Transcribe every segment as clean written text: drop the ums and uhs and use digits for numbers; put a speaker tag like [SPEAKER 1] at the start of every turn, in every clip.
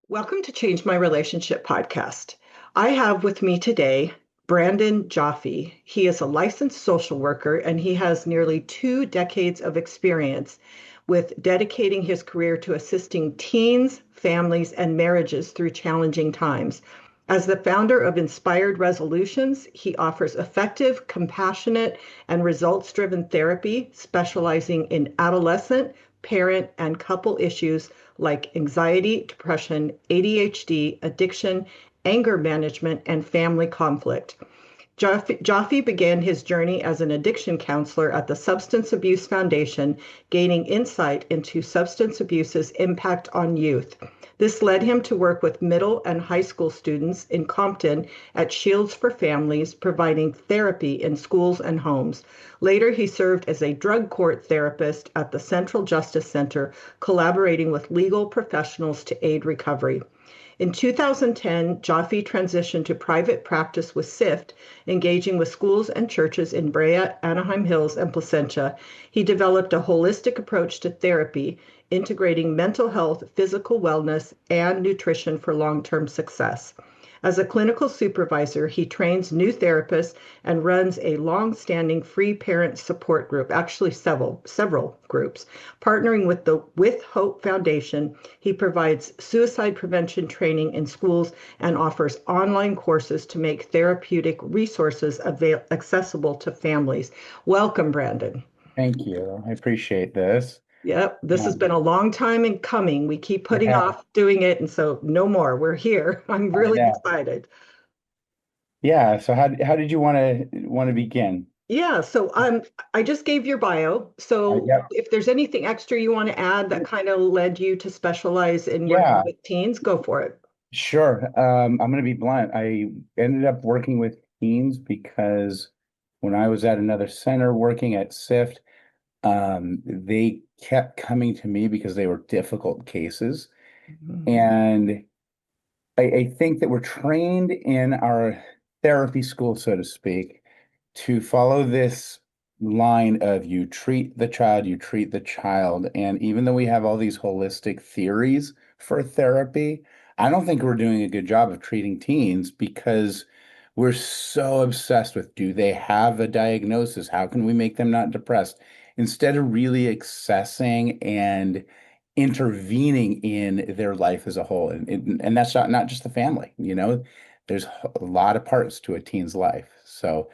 [SPEAKER 1] Welcome to Change My Relationship podcast. I have with me today Brandon Joffe. He is a licensed social worker and he has nearly 2 decades of experience with dedicating his career to assisting teens, families, and marriages through challenging times. As the founder of Inspired Resolutions, he offers effective, compassionate, and results driven therapy, specializing in adolescent, parent, and couple issues like anxiety, depression, ADHD, addiction, anger management, and family conflict. Joffe began his journey as an addiction counselor at the Substance Abuse Foundation, gaining insight into substance abuse's impact on youth. This led him to work with middle and high school students in Compton at Shields for Families, providing therapy in schools and homes. Later, he served as a drug court therapist at the Central Justice Center, collaborating with legal professionals to aid recovery. In 2010, Joffe transitioned to private practice with CIFT, engaging with schools and churches in Brea, Anaheim Hills, and Placentia. He developed a holistic approach to therapy, integrating mental health, physical wellness, and nutrition for long-term success. As a clinical supervisor, he trains new therapists and runs a long-standing free parent support group, actually several groups. Partnering with the With Hope Foundation, he provides suicide prevention training in schools and offers online courses to make therapeutic resources accessible to families. Welcome, Brandon.
[SPEAKER 2] Thank you. I appreciate this.
[SPEAKER 1] Yep, this has
[SPEAKER 2] Um,
[SPEAKER 1] been a long time in coming. We keep putting
[SPEAKER 2] yeah,
[SPEAKER 1] off doing it, and so no more. We're here. I'm
[SPEAKER 2] I
[SPEAKER 1] really
[SPEAKER 2] know.
[SPEAKER 1] excited.
[SPEAKER 2] Yeah. So how did you want to begin?
[SPEAKER 1] Yeah, so I just gave your bio. So
[SPEAKER 2] Yeah.
[SPEAKER 1] if there's anything extra you want to add that kind of led you to specialize in working
[SPEAKER 2] Yeah,
[SPEAKER 1] with teens, go for it.
[SPEAKER 2] sure. I'm going to be blunt. I ended up working with teens because when I was at another center working at CIFT, they kept coming to me because they were difficult cases.
[SPEAKER 1] Mhm.
[SPEAKER 2] And I think that we're trained in our therapy school, so to speak, to follow this line of you treat the child, you treat the child. And even though we have all these holistic theories for therapy, I don't think we're doing a good job of treating teens because we're so obsessed with do they have a diagnosis? How can we make them not depressed? Instead of really accessing and intervening in their life as a whole. And that's not just the family, there's a lot of parts to a teen's life. So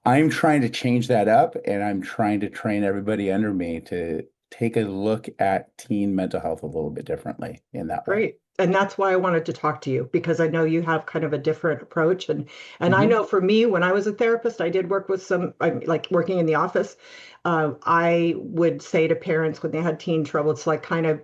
[SPEAKER 2] I'm trying to change that up and I'm trying to train everybody under me to take a look at teen mental health a little bit differently in that way.
[SPEAKER 1] Great. And that's why I wanted to talk to you because I know you have kind of a different approach. And I
[SPEAKER 2] Hmm.
[SPEAKER 1] know for me, when I was a therapist, I did work with like working in the office. I would say to parents when they had teen trouble, it's like kind of,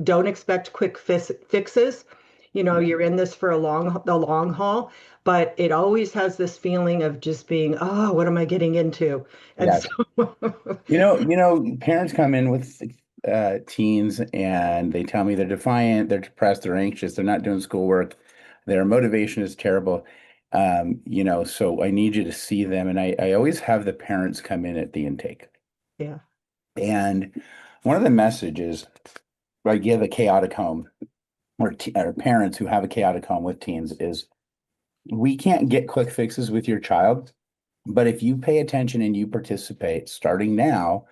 [SPEAKER 1] don't expect quick fixes.
[SPEAKER 2] Yeah.
[SPEAKER 1] You're in this for the long haul, but it always has this feeling of just being, oh, what am I getting into? And
[SPEAKER 2] Yes.
[SPEAKER 1] so,
[SPEAKER 2] Parents come in with teens and they tell me they're defiant, they're depressed, they're anxious, they're not doing schoolwork, their motivation is terrible. So I need you to see them. And I always have the parents come in at the intake.
[SPEAKER 1] yeah,
[SPEAKER 2] And one of the messages I give a chaotic home or parents who have a chaotic home with teens is we can't get quick fixes with your child, but if you pay attention and you participate starting now,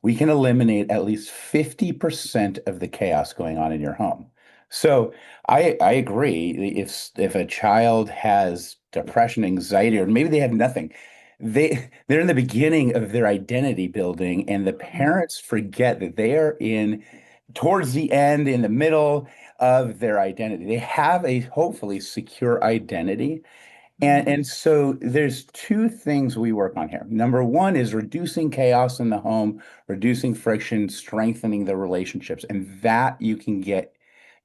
[SPEAKER 2] we can eliminate at least 50% of the chaos going on in your home. So I agree. If a child has depression, anxiety, or maybe they have nothing, they're in the beginning of their identity building, and the parents forget that they are in towards the end, in the middle of their identity. They have a hopefully secure identity. And so there's two things we work on here. Number one is reducing chaos in the home, reducing friction, strengthening the relationships, and that you can get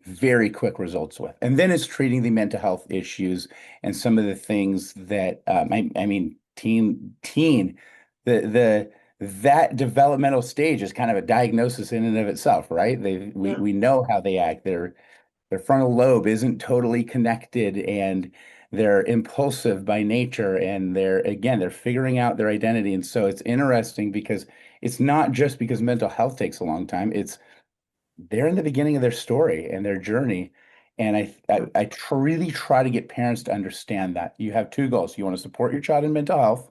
[SPEAKER 2] very quick results with. And then it's treating the mental health issues and some of the things that I mean, the that developmental stage is kind of a diagnosis in and of itself, right?
[SPEAKER 1] yeah.
[SPEAKER 2] We know how they act. Their frontal lobe isn't totally connected and they're impulsive by nature and they're figuring out their identity. And so it's interesting because it's not just because mental health takes a long time. It's they're in the beginning of their story and their journey. And I really try to get parents to understand that you have two goals. You want to support your child in mental health.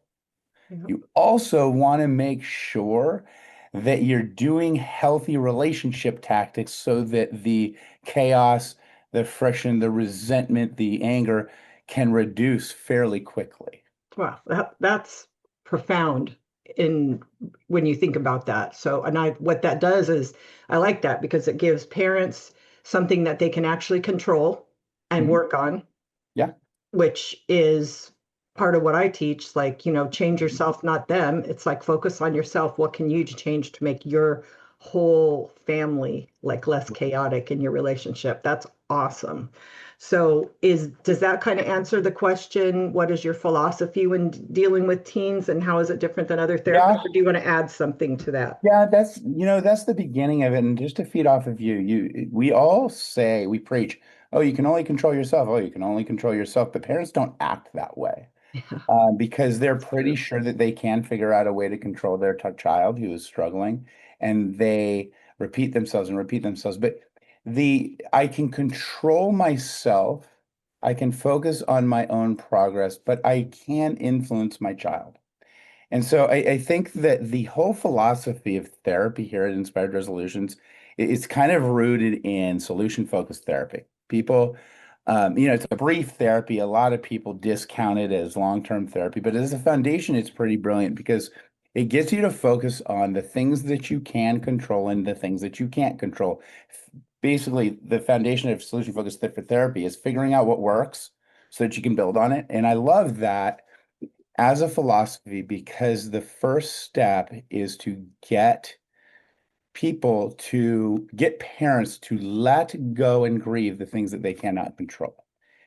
[SPEAKER 1] Yeah.
[SPEAKER 2] You also want to make sure that you're doing healthy relationship tactics so that the chaos, the friction, the resentment, the anger can reduce fairly quickly.
[SPEAKER 1] Wow, that's profound in when you think about that. So, and I what that does is I like that because it gives parents something that they can actually control and
[SPEAKER 2] Mhm.
[SPEAKER 1] work on,
[SPEAKER 2] Yeah.
[SPEAKER 1] which is part of what I teach. Like, change yourself, not them. It's like focus on yourself. What can you change to make your whole family like less chaotic in your relationship? That's awesome. So does that kind of answer the question? What is your philosophy when dealing with teens and how is it different than other
[SPEAKER 2] Yeah.
[SPEAKER 1] therapists? Or do you want to add something to that?
[SPEAKER 2] Yeah, that's the beginning of it. And just to feed off of we all say, we preach, oh, you can only control yourself. Oh, you can only control yourself. But parents don't act that way. Because they're
[SPEAKER 1] That's
[SPEAKER 2] pretty
[SPEAKER 1] true.
[SPEAKER 2] sure that they can figure out a way to control their child who is struggling, and they repeat themselves and repeat themselves. But I can control myself, I can focus on my own progress, but I can influence my child. And so I think that the whole philosophy of therapy here at Inspired Resolutions is kind of rooted in solution-focused therapy. People, it's a brief therapy. A lot of people discount it as long-term therapy, but as a foundation, it's pretty brilliant because it gets you to focus on the things that you can control and the things that you can't control. Basically, the foundation of solution-focused therapy is figuring out what works so that you can build on it. And I love that as a philosophy because the first step is to get parents to let go and grieve the things that they cannot control.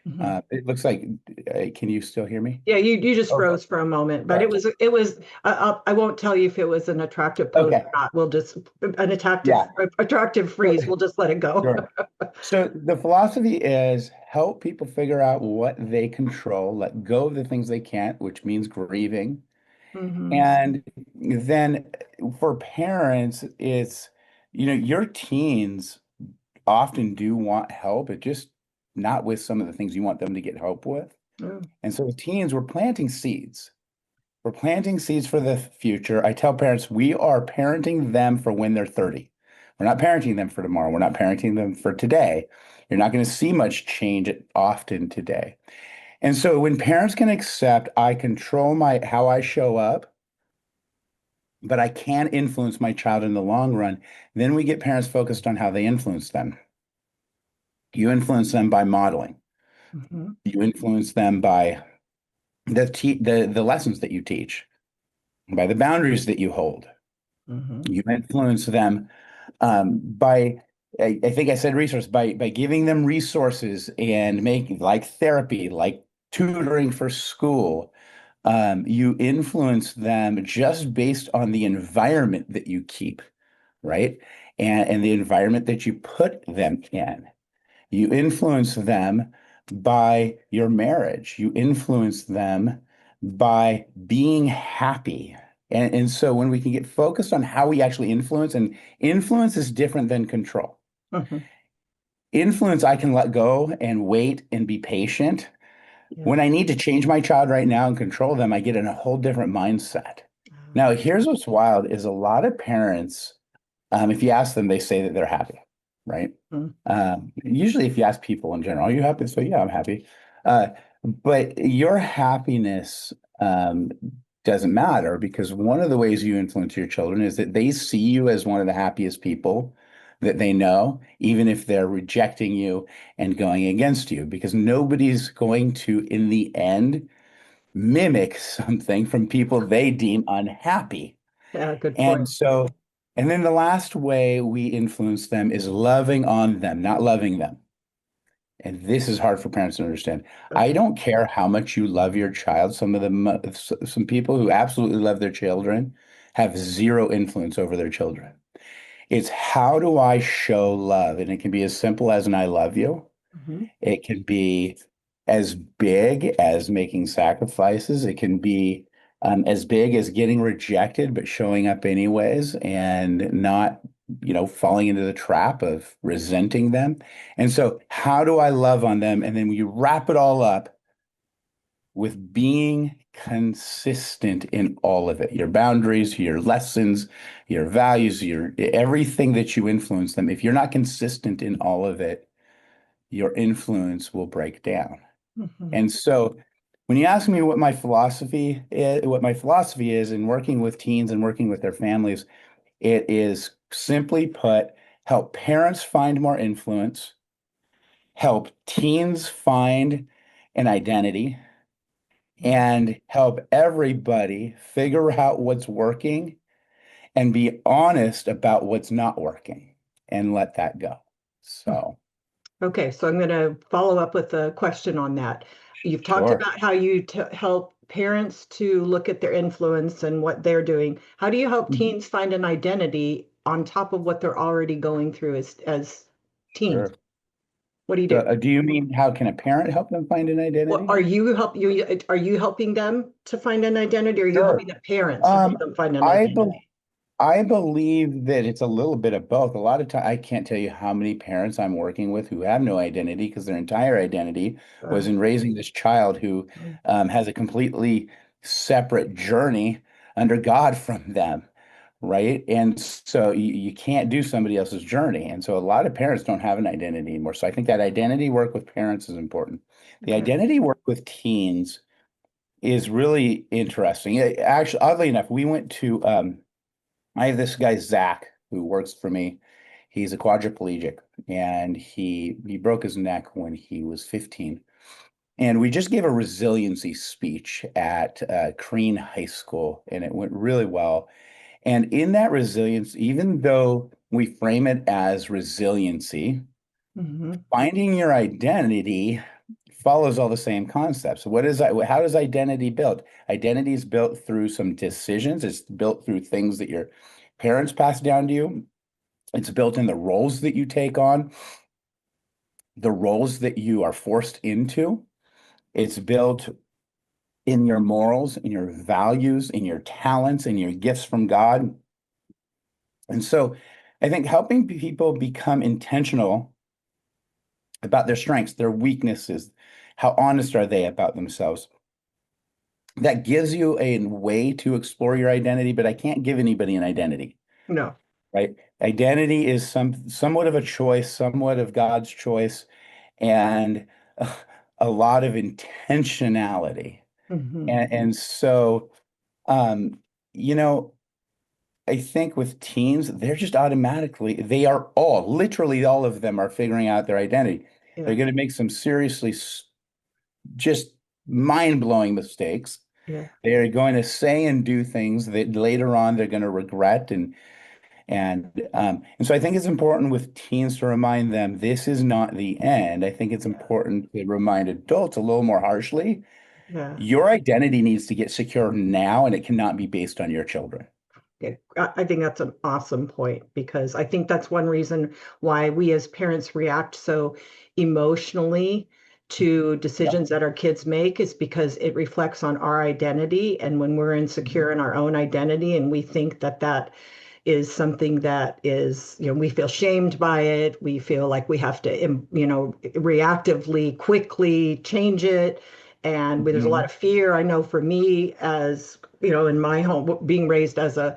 [SPEAKER 1] Mhm.
[SPEAKER 2] It looks like, can you still hear me?
[SPEAKER 1] Yeah, you just
[SPEAKER 2] Okay.
[SPEAKER 1] froze for a moment, but
[SPEAKER 2] Sorry.
[SPEAKER 1] it was I won't tell you if it was an attractive pose
[SPEAKER 2] Okay.
[SPEAKER 1] or not. We'll just an
[SPEAKER 2] Yeah.
[SPEAKER 1] attractive
[SPEAKER 2] So,
[SPEAKER 1] freeze. We'll just let it go.
[SPEAKER 2] sure. So the philosophy is help people figure out what they control, let go of the things they can't, which means grieving.
[SPEAKER 1] Hmm.
[SPEAKER 2] And then for parents, your teens often do want help, it just not with some of the things you want them to get help with.
[SPEAKER 1] Oh.
[SPEAKER 2] And so with teens, we're planting seeds. We're planting seeds for the future. I tell parents we are parenting them for when they're 30. We're not parenting them for tomorrow. We're not parenting them for today. You're not going to see much change often today. And so when parents can accept I control my how I show up, but I can influence my child in the long run, then we get parents focused on how they influence them. You influence them by modeling.
[SPEAKER 1] Hmm.
[SPEAKER 2] You influence them by the lessons that you teach, by the boundaries that you hold.
[SPEAKER 1] Hmm.
[SPEAKER 2] You influence them by I think I said resource by giving them resources and making like therapy, like tutoring for school. You influence them just based on the environment that you keep, right? And the environment that you put them in. You influence them by your marriage. You influence them by being happy. And so when we can get focused on how we actually influence, and influence is different than control.
[SPEAKER 1] Hmm.
[SPEAKER 2] Influence, I can let go and wait and be patient.
[SPEAKER 1] Yeah.
[SPEAKER 2] When I need to change my child right now and control them, I get in a whole different mindset. Now, here's what's wild is a lot of parents if you ask them, they say that they're happy, right?
[SPEAKER 1] Mhm.
[SPEAKER 2] Usually, if you ask people in general, are you happy? So, yeah, I'm happy. But your happiness doesn't matter because one of the ways you influence your children is that they see you as one of the happiest people that they know, even if they're rejecting you and going against you, because nobody's going to, in the end, mimic something from people they deem unhappy.
[SPEAKER 1] Yeah, good point.
[SPEAKER 2] And so, and then the last way we influence them is loving on them, not loving them. And this is hard for parents to understand. I
[SPEAKER 1] Okay.
[SPEAKER 2] don't care how much you love your child. Some people who absolutely love their children have zero influence over their children. It's how do I show love? And it can be as simple as an I love you.
[SPEAKER 1] Hmm.
[SPEAKER 2] It can be as big as making sacrifices. It can be as big as getting rejected, but showing up anyways and not falling into the trap of resenting them. And so how do I love on them? And then when you wrap it all up with being consistent in all of it, your boundaries, your lessons, your values, your everything that you influence them. If you're not consistent in all of it, your influence will break down.
[SPEAKER 1] Mhm.
[SPEAKER 2] And so when you ask me what my philosophy is in working with teens and working with their families, it is simply put, help parents find more influence, help teens find an identity, and help everybody figure out what's working and be honest about what's not working and let that go. So,
[SPEAKER 1] Okay, so I'm going to follow up with a question on that. You've talked
[SPEAKER 2] sure.
[SPEAKER 1] about how you help parents to look at their influence and what they're doing. How do you help
[SPEAKER 2] Mhm.
[SPEAKER 1] teens find an identity on top of what they're already going through as teens?
[SPEAKER 2] Sure.
[SPEAKER 1] What do you
[SPEAKER 2] So,
[SPEAKER 1] do?
[SPEAKER 2] do you mean how can a parent help them find an
[SPEAKER 1] Well,
[SPEAKER 2] identity?
[SPEAKER 1] are you helping them to find an identity, or are you helping
[SPEAKER 2] Sure.
[SPEAKER 1] the parents to help
[SPEAKER 2] Um,
[SPEAKER 1] them find an
[SPEAKER 2] I be
[SPEAKER 1] identity?
[SPEAKER 2] I believe that it's a little bit of both. A lot of time, I can't tell you how many parents I'm working with who have no identity because their entire identity was
[SPEAKER 1] Uh,
[SPEAKER 2] in raising this child who has a completely separate journey under God from them, right? And so you can't do somebody else's journey. And so a lot of parents don't have an identity anymore. So I think that identity work with parents is important. The
[SPEAKER 1] okay.
[SPEAKER 2] identity work with teens is really interesting. Actually, oddly enough, we went to I have this guy, Zach, who works for me. He's a quadriplegic and he broke his neck when he was 15. And we just gave a resiliency speech at Crean High School, and it went really well. And in that resilience, even though we frame it as resiliency,
[SPEAKER 1] Hmm.
[SPEAKER 2] finding your identity follows all the same concepts. What is that? How is identity built? Identity is built through some decisions. It's built through things that your parents pass down to you. It's built in the roles that you take on, the roles that you are forced into. It's built in your morals, in your values, in your talents, in your gifts from God. And so I think helping people become intentional about their strengths, their weaknesses, how honest are they about themselves? That gives you a way to explore your identity, but I can't give anybody an identity,
[SPEAKER 1] No.
[SPEAKER 2] right? Identity is somewhat of a choice, somewhat of God's choice, and a lot of intentionality.
[SPEAKER 1] Hmm.
[SPEAKER 2] And so, um, you know, I think with teens, they're just automatically, they are all, literally all of them are figuring out their identity. They're
[SPEAKER 1] Yeah.
[SPEAKER 2] going to make some seriously just mind-blowing mistakes.
[SPEAKER 1] Yeah.
[SPEAKER 2] They're going to say and do things that later on they're going to regret and so I think it's important with teens to remind them this is not the end. I think it's
[SPEAKER 1] Yeah.
[SPEAKER 2] important to remind adults a little more harshly.
[SPEAKER 1] Yeah.
[SPEAKER 2] Your identity needs to get secure now, and it cannot be based on your children.
[SPEAKER 1] Yeah, I think that's an awesome point because I think that's one reason why we as parents react so emotionally to
[SPEAKER 2] Yep.
[SPEAKER 1] decisions that our kids make is because it reflects on our identity. And when we're insecure in our own identity and we think that that is something that is, we feel shamed by it. We feel like we have to, reactively, quickly change it. And there's a lot
[SPEAKER 2] Mhm.
[SPEAKER 1] of fear. I know for me, as in my home, being raised as a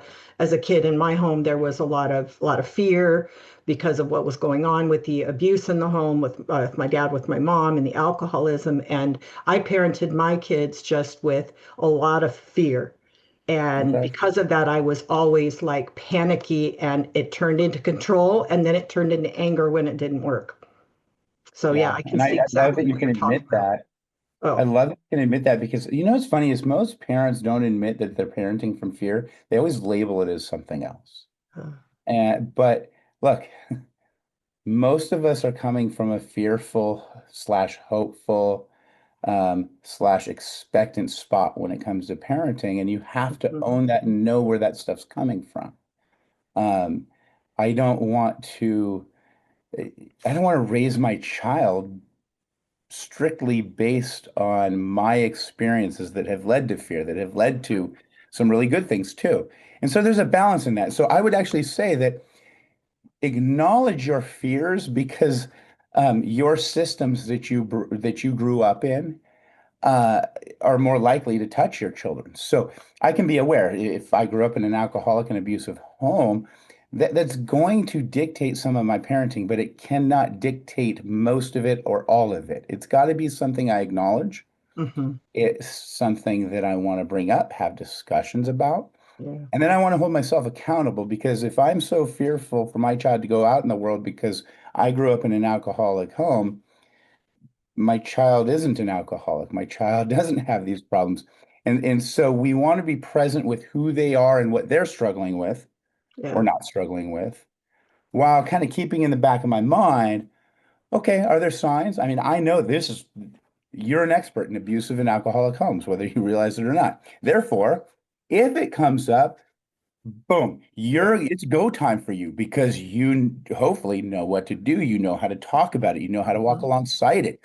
[SPEAKER 1] kid in my home, there was a lot of fear because of what was going on with the abuse in the home, with my dad, with my mom, and the alcoholism. And I parented my kids just with a lot of fear. And
[SPEAKER 2] Okay.
[SPEAKER 1] because of that, I was always like panicky and it turned into control and then it turned into anger when it didn't work. So yeah,
[SPEAKER 2] Yeah.
[SPEAKER 1] I can
[SPEAKER 2] And I,
[SPEAKER 1] see
[SPEAKER 2] I love
[SPEAKER 1] exactly
[SPEAKER 2] that you
[SPEAKER 1] what
[SPEAKER 2] can
[SPEAKER 1] you're talking
[SPEAKER 2] admit
[SPEAKER 1] about.
[SPEAKER 2] that. I
[SPEAKER 1] Oh,
[SPEAKER 2] love that you can admit that because what's funny is most parents don't admit that they're parenting from fear. They always label it as something else.
[SPEAKER 1] uh,
[SPEAKER 2] But look, most of us are coming from a fearful slash hopeful slash expectant spot when it comes to parenting, and you have to
[SPEAKER 1] mhm.
[SPEAKER 2] own that and know where that stuff's coming from. Um, I don't want to, I don't want to raise my child strictly based on my experiences that have led to fear, that have led to some really good things too. And so there's a balance in that. So I would actually say that acknowledge your fears because your systems that you grew up in uh, are more likely to touch your children. So I can be aware if I grew up in an alcoholic and abusive home, that's going to dictate some of my parenting, but it cannot dictate most of it or all of it. It's got to be something I acknowledge.
[SPEAKER 1] Hmm.
[SPEAKER 2] It's something that I want to bring up, have discussions about.
[SPEAKER 1] Yeah.
[SPEAKER 2] And then I want to hold myself accountable because if I'm so fearful for my child to go out in the world because I grew up in an alcoholic home, my child isn't an alcoholic. My child doesn't have these problems. And so we want to be present with who they are and what they're struggling with or
[SPEAKER 1] Yeah.
[SPEAKER 2] not struggling with, while kind of keeping in the back of my mind, okay, are there signs? I mean, I know you're an expert in abusive and alcoholic homes, whether you realize it or not. Therefore, if it comes up, boom, it's go time for you because you hopefully know what to do. You know how to talk about it. You know how to walk
[SPEAKER 1] Mhm.
[SPEAKER 2] alongside it.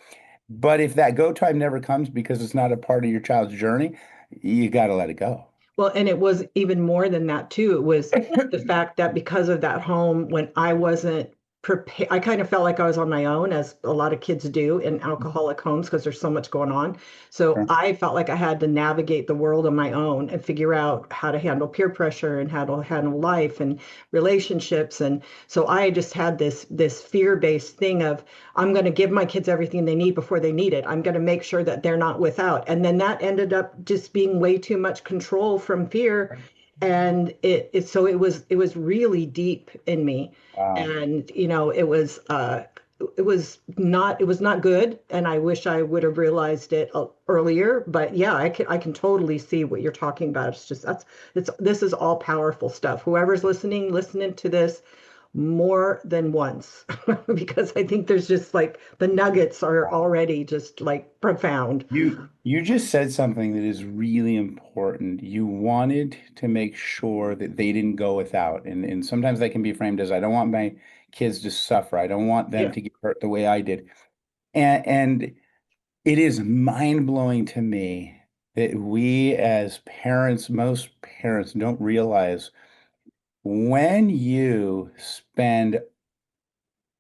[SPEAKER 2] But if that go time never comes because it's not a part of your child's journey, you got to let it go.
[SPEAKER 1] Well, and it was even more than that too. It was the fact that because of that home, when I wasn't prepared, I kind of felt like I was on my own, as a lot of kids do in alcoholic homes because there's so much going on. So
[SPEAKER 2] Sure.
[SPEAKER 1] I felt like I had to navigate the world on my own and figure out how to handle peer pressure and how to handle life and relationships. And so I just had this fear-based thing of I'm going to give my kids everything they need before they need it. I'm going to make sure that they're not without. And then that ended up just being way too much control from fear. And so it was really deep in me.
[SPEAKER 2] Wow.
[SPEAKER 1] And it was not good. And I wish I would have realized it earlier. But yeah, I can totally see what you're talking about. It's just this is all powerful stuff. Whoever's listening to this more than once because I think there's just like the nuggets are already just like profound.
[SPEAKER 2] You just said something that is really important. You wanted to make sure that they didn't go without. And sometimes that can be framed as I don't want my kids to suffer. I don't want them
[SPEAKER 1] Yeah.
[SPEAKER 2] to get hurt the way I did. And it is mind-blowing to me that we as parents, most parents don't realize when you spend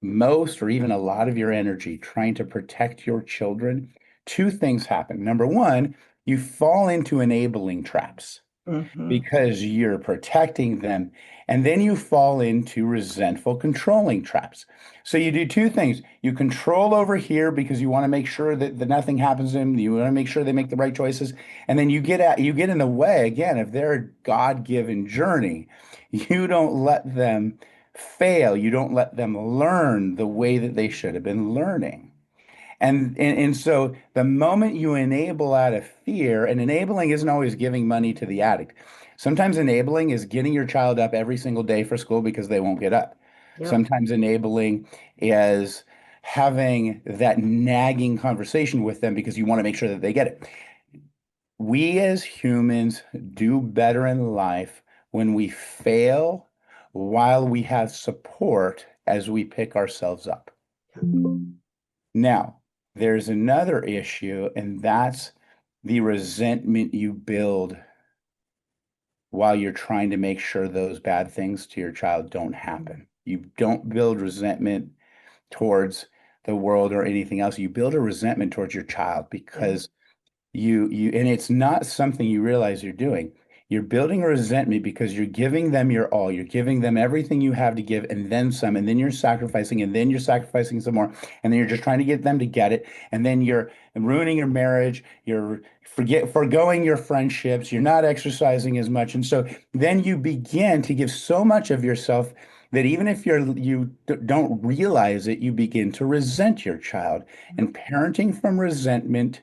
[SPEAKER 2] most or even a lot of your energy trying to protect your children, two things happen. Number one, you fall into enabling traps
[SPEAKER 1] Hmm.
[SPEAKER 2] because you're protecting them. And then you fall into resentful controlling traps. So you do two things. You control over here because you want to make sure that nothing happens to them. You want to make sure they make the right choices. And then you get in the way again of their God-given journey. You don't let them fail. You don't let them learn the way that they should have been learning. And so the moment you enable out of fear, and enabling isn't always giving money to the addict. Sometimes enabling is getting your child up every single day for school because they won't get up.
[SPEAKER 1] Yep.
[SPEAKER 2] Sometimes enabling is having that nagging conversation with them because you want to make sure that they get it. We as humans do better in life when we fail while we have support as we pick ourselves up. Now, there's another issue, and that's the resentment you build while you're trying to make sure those bad things to your child don't happen. You don't build resentment towards the world or anything else. You build a resentment towards your child
[SPEAKER 1] Yeah.
[SPEAKER 2] because and it's not something you realize you're doing. You're building a resentment because you're giving them your all. You're giving them everything you have to give and then some, and then you're sacrificing, and then you're sacrificing some more, and then you're just trying to get them to get it, and then you're ruining your marriage, you're foregoing your friendships, you're not exercising as much. And so then you begin to give so much of yourself that even if don't realize it, you begin to resent your child. And parenting from resentment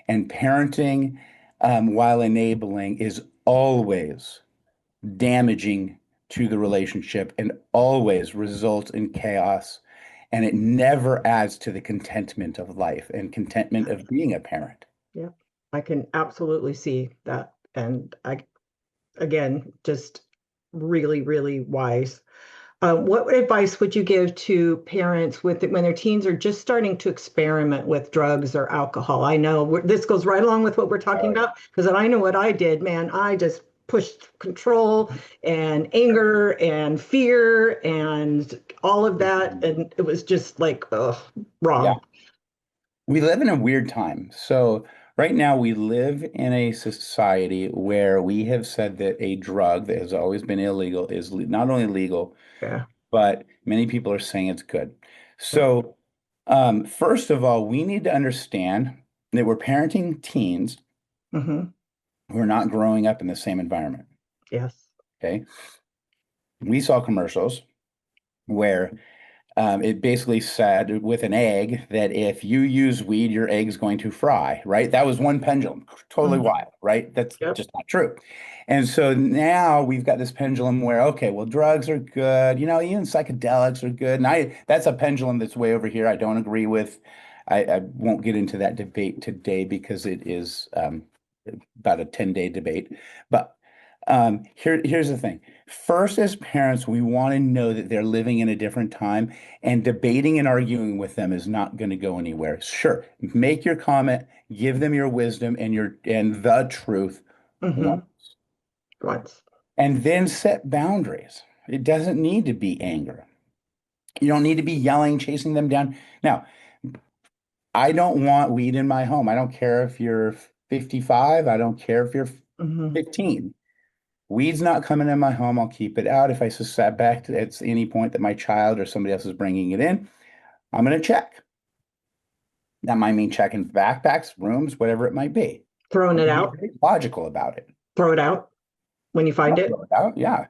[SPEAKER 2] and parenting while enabling is always damaging to the relationship and always results in chaos. And it never adds to the contentment of life and contentment of being a parent.
[SPEAKER 1] Yeah. I can absolutely see that. And again, just really, really wise. What advice would you give to parents when their teens are just starting to experiment with drugs or alcohol? I know this goes right along with what we're talking
[SPEAKER 2] Oh, yeah.
[SPEAKER 1] about because I know what I did, man. I just push control and anger and fear and all of that. And it was just like, ugh,
[SPEAKER 2] Yeah.
[SPEAKER 1] wrong.
[SPEAKER 2] We live in a weird time. So right now we live in a society where we have said that a drug that has always been illegal is not only legal,
[SPEAKER 1] Yeah.
[SPEAKER 2] but many people are saying it's good. So first of all, we need to understand that we're parenting teens
[SPEAKER 1] Mm-hmm.
[SPEAKER 2] who are not growing up in the same environment.
[SPEAKER 1] Yes.
[SPEAKER 2] Okay. We saw commercials where it basically said with an egg that if you use weed, your egg's going to fry, right? That was one pendulum, totally
[SPEAKER 1] Mm-hmm.
[SPEAKER 2] wild, right? That's
[SPEAKER 1] Yep.
[SPEAKER 2] just not true. And so now we've got this pendulum where, okay, well, drugs are good, even psychedelics are good. And that's a pendulum that's way over here. I don't agree with. I won't get into that debate today because it is about a 10-day debate. But here's the thing. First, as parents, we want to know that they're living in a different time, and debating and arguing with them is not going to go anywhere. Sure, make your comment, give them your wisdom and the truth once,
[SPEAKER 1] Mm-hmm. Once.
[SPEAKER 2] and then set boundaries. It doesn't need to be anger. You don't need to be yelling, chasing them down. Now, I don't want weed in my home. I don't care if you're 55. I don't care if you're
[SPEAKER 1] Mm-hmm.
[SPEAKER 2] 15. Weed's not coming in my home. I'll keep it out. If I suspect at any point that my child or somebody else is bringing it in, I'm going to check. That might mean checking backpacks, rooms, whatever it might be.
[SPEAKER 1] Throwing
[SPEAKER 2] I'm
[SPEAKER 1] it
[SPEAKER 2] being
[SPEAKER 1] out.
[SPEAKER 2] very logical about it.
[SPEAKER 1] Throw it out when you find
[SPEAKER 2] I'll
[SPEAKER 1] it.
[SPEAKER 2] throw it out. Yeah.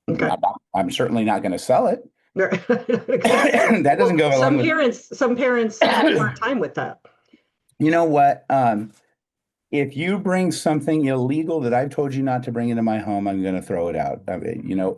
[SPEAKER 1] Okay.
[SPEAKER 2] I'm certainly not going to sell it.
[SPEAKER 1] Okay.
[SPEAKER 2] That doesn't
[SPEAKER 1] Well,
[SPEAKER 2] go along with,
[SPEAKER 1] some parents have a hard time with that.
[SPEAKER 2] you know what? If you bring something illegal that I've told you not to bring into my home, I'm going to throw it out. I mean,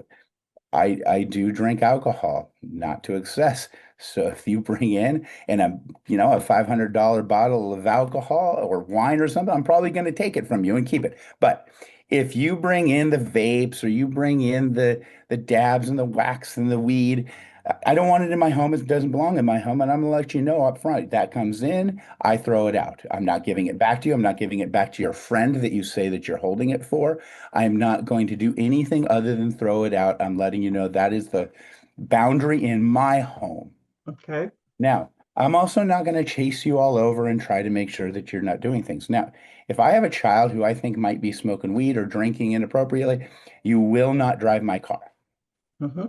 [SPEAKER 2] I do drink alcohol, not to excess. So if you bring in a $500 bottle of alcohol or wine or something, I'm probably going to take it from you and keep it. But if you bring in the vapes or you bring in the dabs and the wax and the weed, I don't want it in my home. It doesn't belong in my home, and I'm going to let you know up front. That comes in, I throw it out. I'm not giving it back to you. I'm not giving it back to your friend that you say that you're holding it for. I'm not going to do anything other than throw it out. I'm letting you know that is the boundary in my home.
[SPEAKER 1] Okay.
[SPEAKER 2] Now, I'm also not going to chase you all over and try to make sure that you're not doing things. Now, if I have a child who I think might be smoking weed or drinking inappropriately, you will not drive my car.
[SPEAKER 1] Mm-hmm.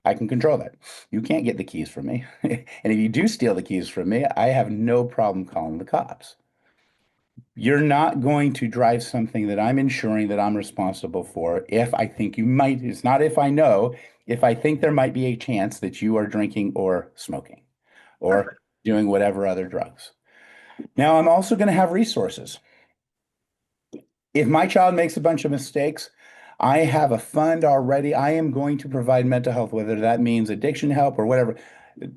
[SPEAKER 2] I can control that. You can't get the keys from me. And if you do steal the keys from me, I have no problem calling the cops. You're not going to drive something that I'm ensuring that I'm responsible for if I think you might. It's not if I know, if I think there might be a chance that you are drinking or smoking or
[SPEAKER 1] Perfect.
[SPEAKER 2] doing whatever other drugs. Now, I'm also going to have resources. If my child makes a bunch of mistakes, I have a fund already. I am going to provide mental health, whether that means addiction help or whatever.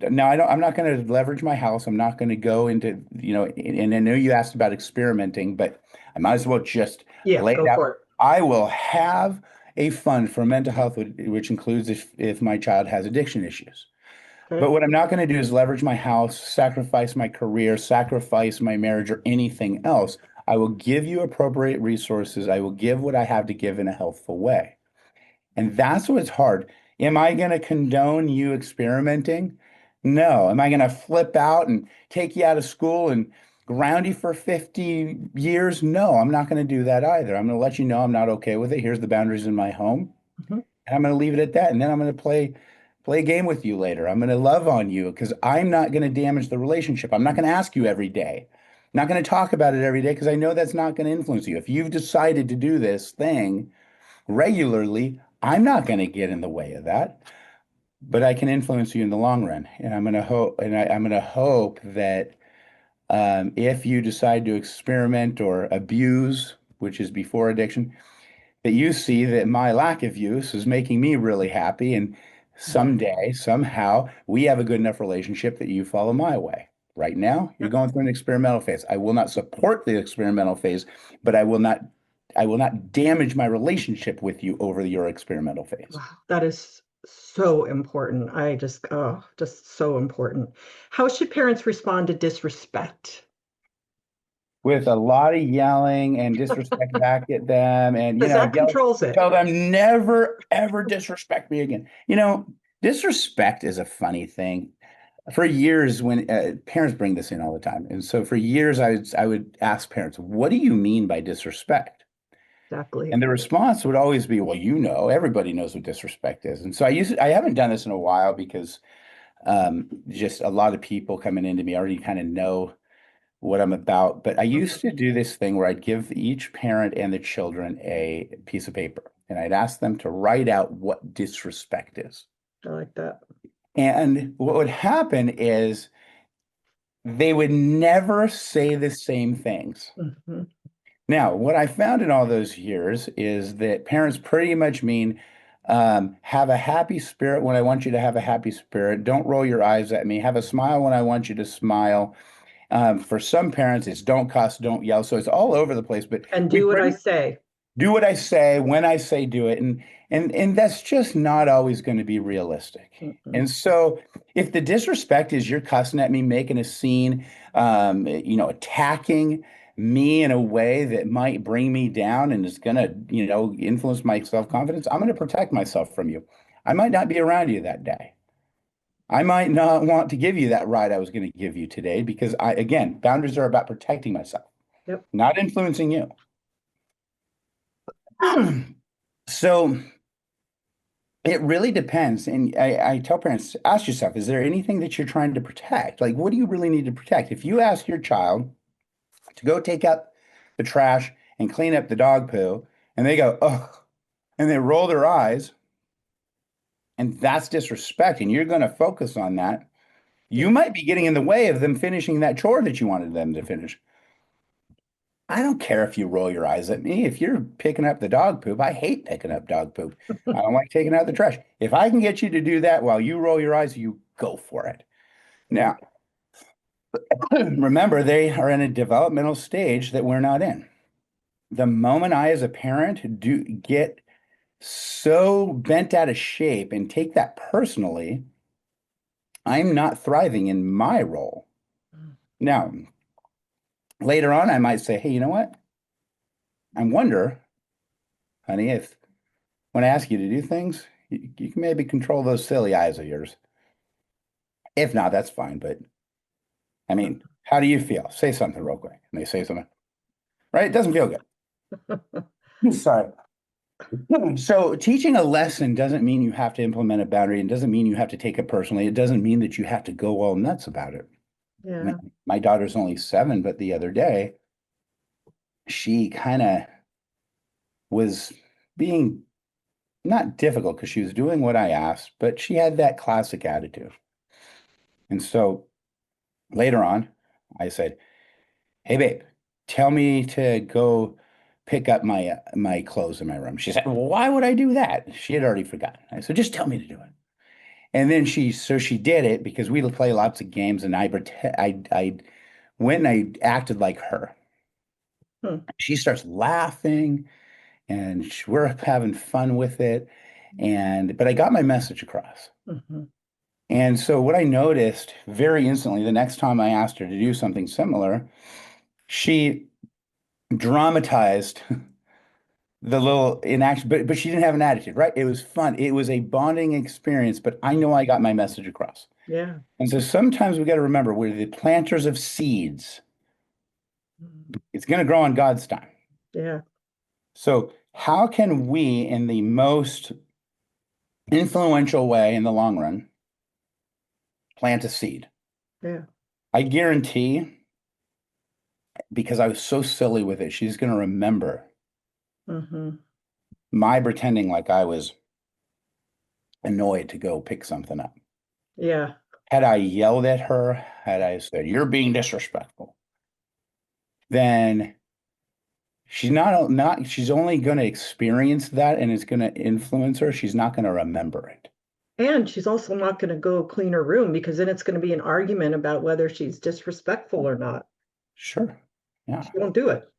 [SPEAKER 2] Now, I'm not going to leverage my house. I'm not going to go into, and I know you asked about experimenting, but I might as well just
[SPEAKER 1] Yeah,
[SPEAKER 2] lay it
[SPEAKER 1] go
[SPEAKER 2] out.
[SPEAKER 1] for it.
[SPEAKER 2] I will have a fund for mental health, which includes if my child has addiction issues.
[SPEAKER 1] Okay.
[SPEAKER 2] But what I'm not going to do is leverage my house, sacrifice my career, sacrifice my marriage, or anything else. I will give you appropriate resources. I will give what I have to give in a healthful way. And that's what's hard. Am I going to condone you experimenting? No. Am I going to flip out and take you out of school and ground you for 50 years? No, I'm not going to do that either. I'm going to let you know I'm not okay with it. Here's the boundaries in my home.
[SPEAKER 1] Mhm.
[SPEAKER 2] And I'm going to leave it at that. And then I'm going to play a game with you later. I'm going to love on you because I'm not going to damage the relationship. I'm not going to ask you every day. I'm not going to talk about it every day because I know that's not going to influence you. If you've decided to do this thing regularly, I'm not going to get in the way of that, but I can influence you in the long run. And I'm going to hope, and I'm going to hope that if you decide to experiment or abuse, which is before addiction, that you see that my lack of use is making me really happy. And someday, somehow, we have a good enough relationship that you follow my way. Right now, you're
[SPEAKER 1] Yep.
[SPEAKER 2] going through an experimental phase. I will not support the experimental phase, but I will not damage my relationship with you over your experimental phase.
[SPEAKER 1] Wow, that is so important. Just so important. How should parents respond to disrespect?
[SPEAKER 2] with a lot of yelling and disrespect back at them, and
[SPEAKER 1] Because that
[SPEAKER 2] yell,
[SPEAKER 1] controls it.
[SPEAKER 2] tell them never ever disrespect me again. Disrespect is a funny thing. For years, when parents bring this in all the time, and so for years, I would ask parents, "What do you mean by disrespect?"
[SPEAKER 1] Exactly.
[SPEAKER 2] And the response would always be, "Well, everybody knows what disrespect is." And so I haven't done this in a while because just a lot of people coming into me already kind of know what I'm about. But I used to do this thing where I'd give each parent and the children a piece of paper and I'd ask them to write out what disrespect is.
[SPEAKER 1] I like that.
[SPEAKER 2] And what would happen is they would never say the same things.
[SPEAKER 1] Hmm.
[SPEAKER 2] Now, what I found in all those years is that parents pretty much mean have a happy spirit when I want you to have a happy spirit. Don't roll your eyes at me. Have a smile when I want you to smile. For some parents, it's don't cuss, don't yell. So it's all over the place. But
[SPEAKER 1] And
[SPEAKER 2] we
[SPEAKER 1] do what I
[SPEAKER 2] pretty
[SPEAKER 1] say.
[SPEAKER 2] do what I say when I say do it, and that's just not always going to be realistic.
[SPEAKER 1] Mm-mm.
[SPEAKER 2] And so, if the disrespect is you're cussing at me, making a scene, attacking me in a way that might bring me down and is going to, influence my self-confidence, I'm going to protect myself from you. I might not be around you that day. I might not want to give you that ride I was going to give you today because again, boundaries are about protecting myself,
[SPEAKER 1] Yep.
[SPEAKER 2] not influencing you. So it really depends. And I tell parents, ask yourself, is there anything that you're trying to protect? Like, what do you really need to protect? If you ask your child to go take out the trash and clean up the dog poo, and they go, oh, and they roll their eyes, and that's disrespect, and you're going to focus on that, you
[SPEAKER 1] Yeah.
[SPEAKER 2] might be getting in the way of them finishing that chore that you wanted them to finish. I don't care if you roll your eyes at me. If you're picking up the dog poop, I hate picking up dog poop. I don't like taking out the trash. If I can get you to do that while you roll your eyes, you go for it.
[SPEAKER 1] Yeah.
[SPEAKER 2] Now, remember, they are in a developmental stage that we're not in. The moment I, as a parent, do get so bent out of shape and take that personally, I'm not thriving in my role. Now, later on, I might say, hey, you know what? I wonder, honey, if when I ask you to do things, you can maybe control those silly eyes of yours. If not, that's fine. But I mean, how do you feel? Say something real quick. And they say something, right? It doesn't feel good. Sorry. So teaching a lesson doesn't mean you have to implement a boundary. It doesn't mean you have to take it personally. It doesn't mean that you have to go all nuts about it.
[SPEAKER 1] Yeah.
[SPEAKER 2] My daughter's only 7, but the other day, she kind of was being not difficult because she was doing what I asked, but she had that classic attitude. And so later on, I said, hey, babe, tell me to go pick up my clothes in my room. She said, well, why would I do that? She had already forgotten. I said, just tell me to do it. And then she did it because we play lots of games, and I went and I acted like her.
[SPEAKER 1] Hmm.
[SPEAKER 2] She starts laughing, and we're having fun with it. But I got my message across.
[SPEAKER 1] Hmm.
[SPEAKER 2] And so what I noticed very instantly, the next time I asked her to do something similar, she dramatized the little inaction, but she didn't have an attitude, right? It was fun. It was a bonding experience, but I know I got my message across.
[SPEAKER 1] Yeah.
[SPEAKER 2] And so sometimes we got to remember we're the planters of seeds.
[SPEAKER 1] Mm.
[SPEAKER 2] It's going to grow on God's time.
[SPEAKER 1] Yeah.
[SPEAKER 2] So how can we, in the most influential way in the long run, plant a seed?
[SPEAKER 1] Yeah.
[SPEAKER 2] I guarantee, because I was so silly with it, she's going to remember
[SPEAKER 1] Hmm.
[SPEAKER 2] my pretending like I was annoyed to go pick something up.
[SPEAKER 1] Yeah.
[SPEAKER 2] Had I yelled at her, had I said, you're being disrespectful, then she's only going to experience that and it's going to influence her. She's not going to remember it.
[SPEAKER 1] And she's also not going to go clean her room because then it's going to be an argument about whether she's disrespectful or not.
[SPEAKER 2] Sure.
[SPEAKER 1] She
[SPEAKER 2] Yeah.
[SPEAKER 1] won't do it.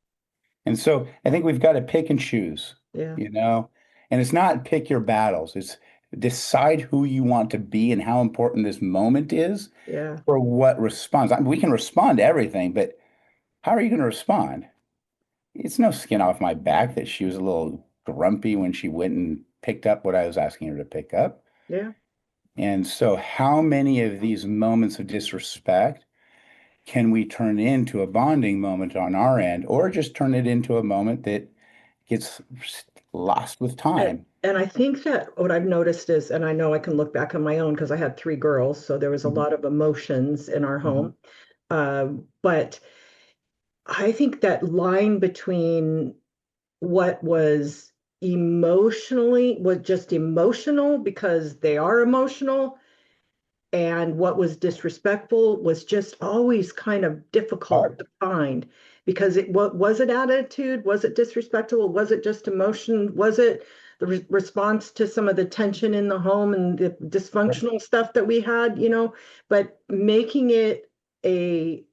[SPEAKER 2] And so I think we've got to pick and choose,
[SPEAKER 1] Yeah.
[SPEAKER 2] you know, and it's not pick your battles. It's decide who you want to be and how important this moment is
[SPEAKER 1] Yeah.
[SPEAKER 2] for what responds. I mean, we can respond to everything, but how are you going to respond? It's no skin off my back that she was a little grumpy when she went and picked up what I was asking her to pick up.
[SPEAKER 1] Yeah.
[SPEAKER 2] And so, how many of these moments of disrespect can we turn into a bonding moment on our end, or just turn it into a moment that gets lost with time?
[SPEAKER 1] And I think that what I've noticed is, and I know I can look back on my own because I had three girls, so there was a
[SPEAKER 2] Mhm,
[SPEAKER 1] lot of emotions in our
[SPEAKER 2] mhm.
[SPEAKER 1] home. But I think that line between what was just emotional because they are emotional, and what was disrespectful was just always kind of difficult
[SPEAKER 2] Hard.
[SPEAKER 1] to find because what was it attitude? Was it disrespectful? Was it just emotion? Was it the response to some of the tension in the home and the
[SPEAKER 2] Right.
[SPEAKER 1] dysfunctional stuff that we had, but making it a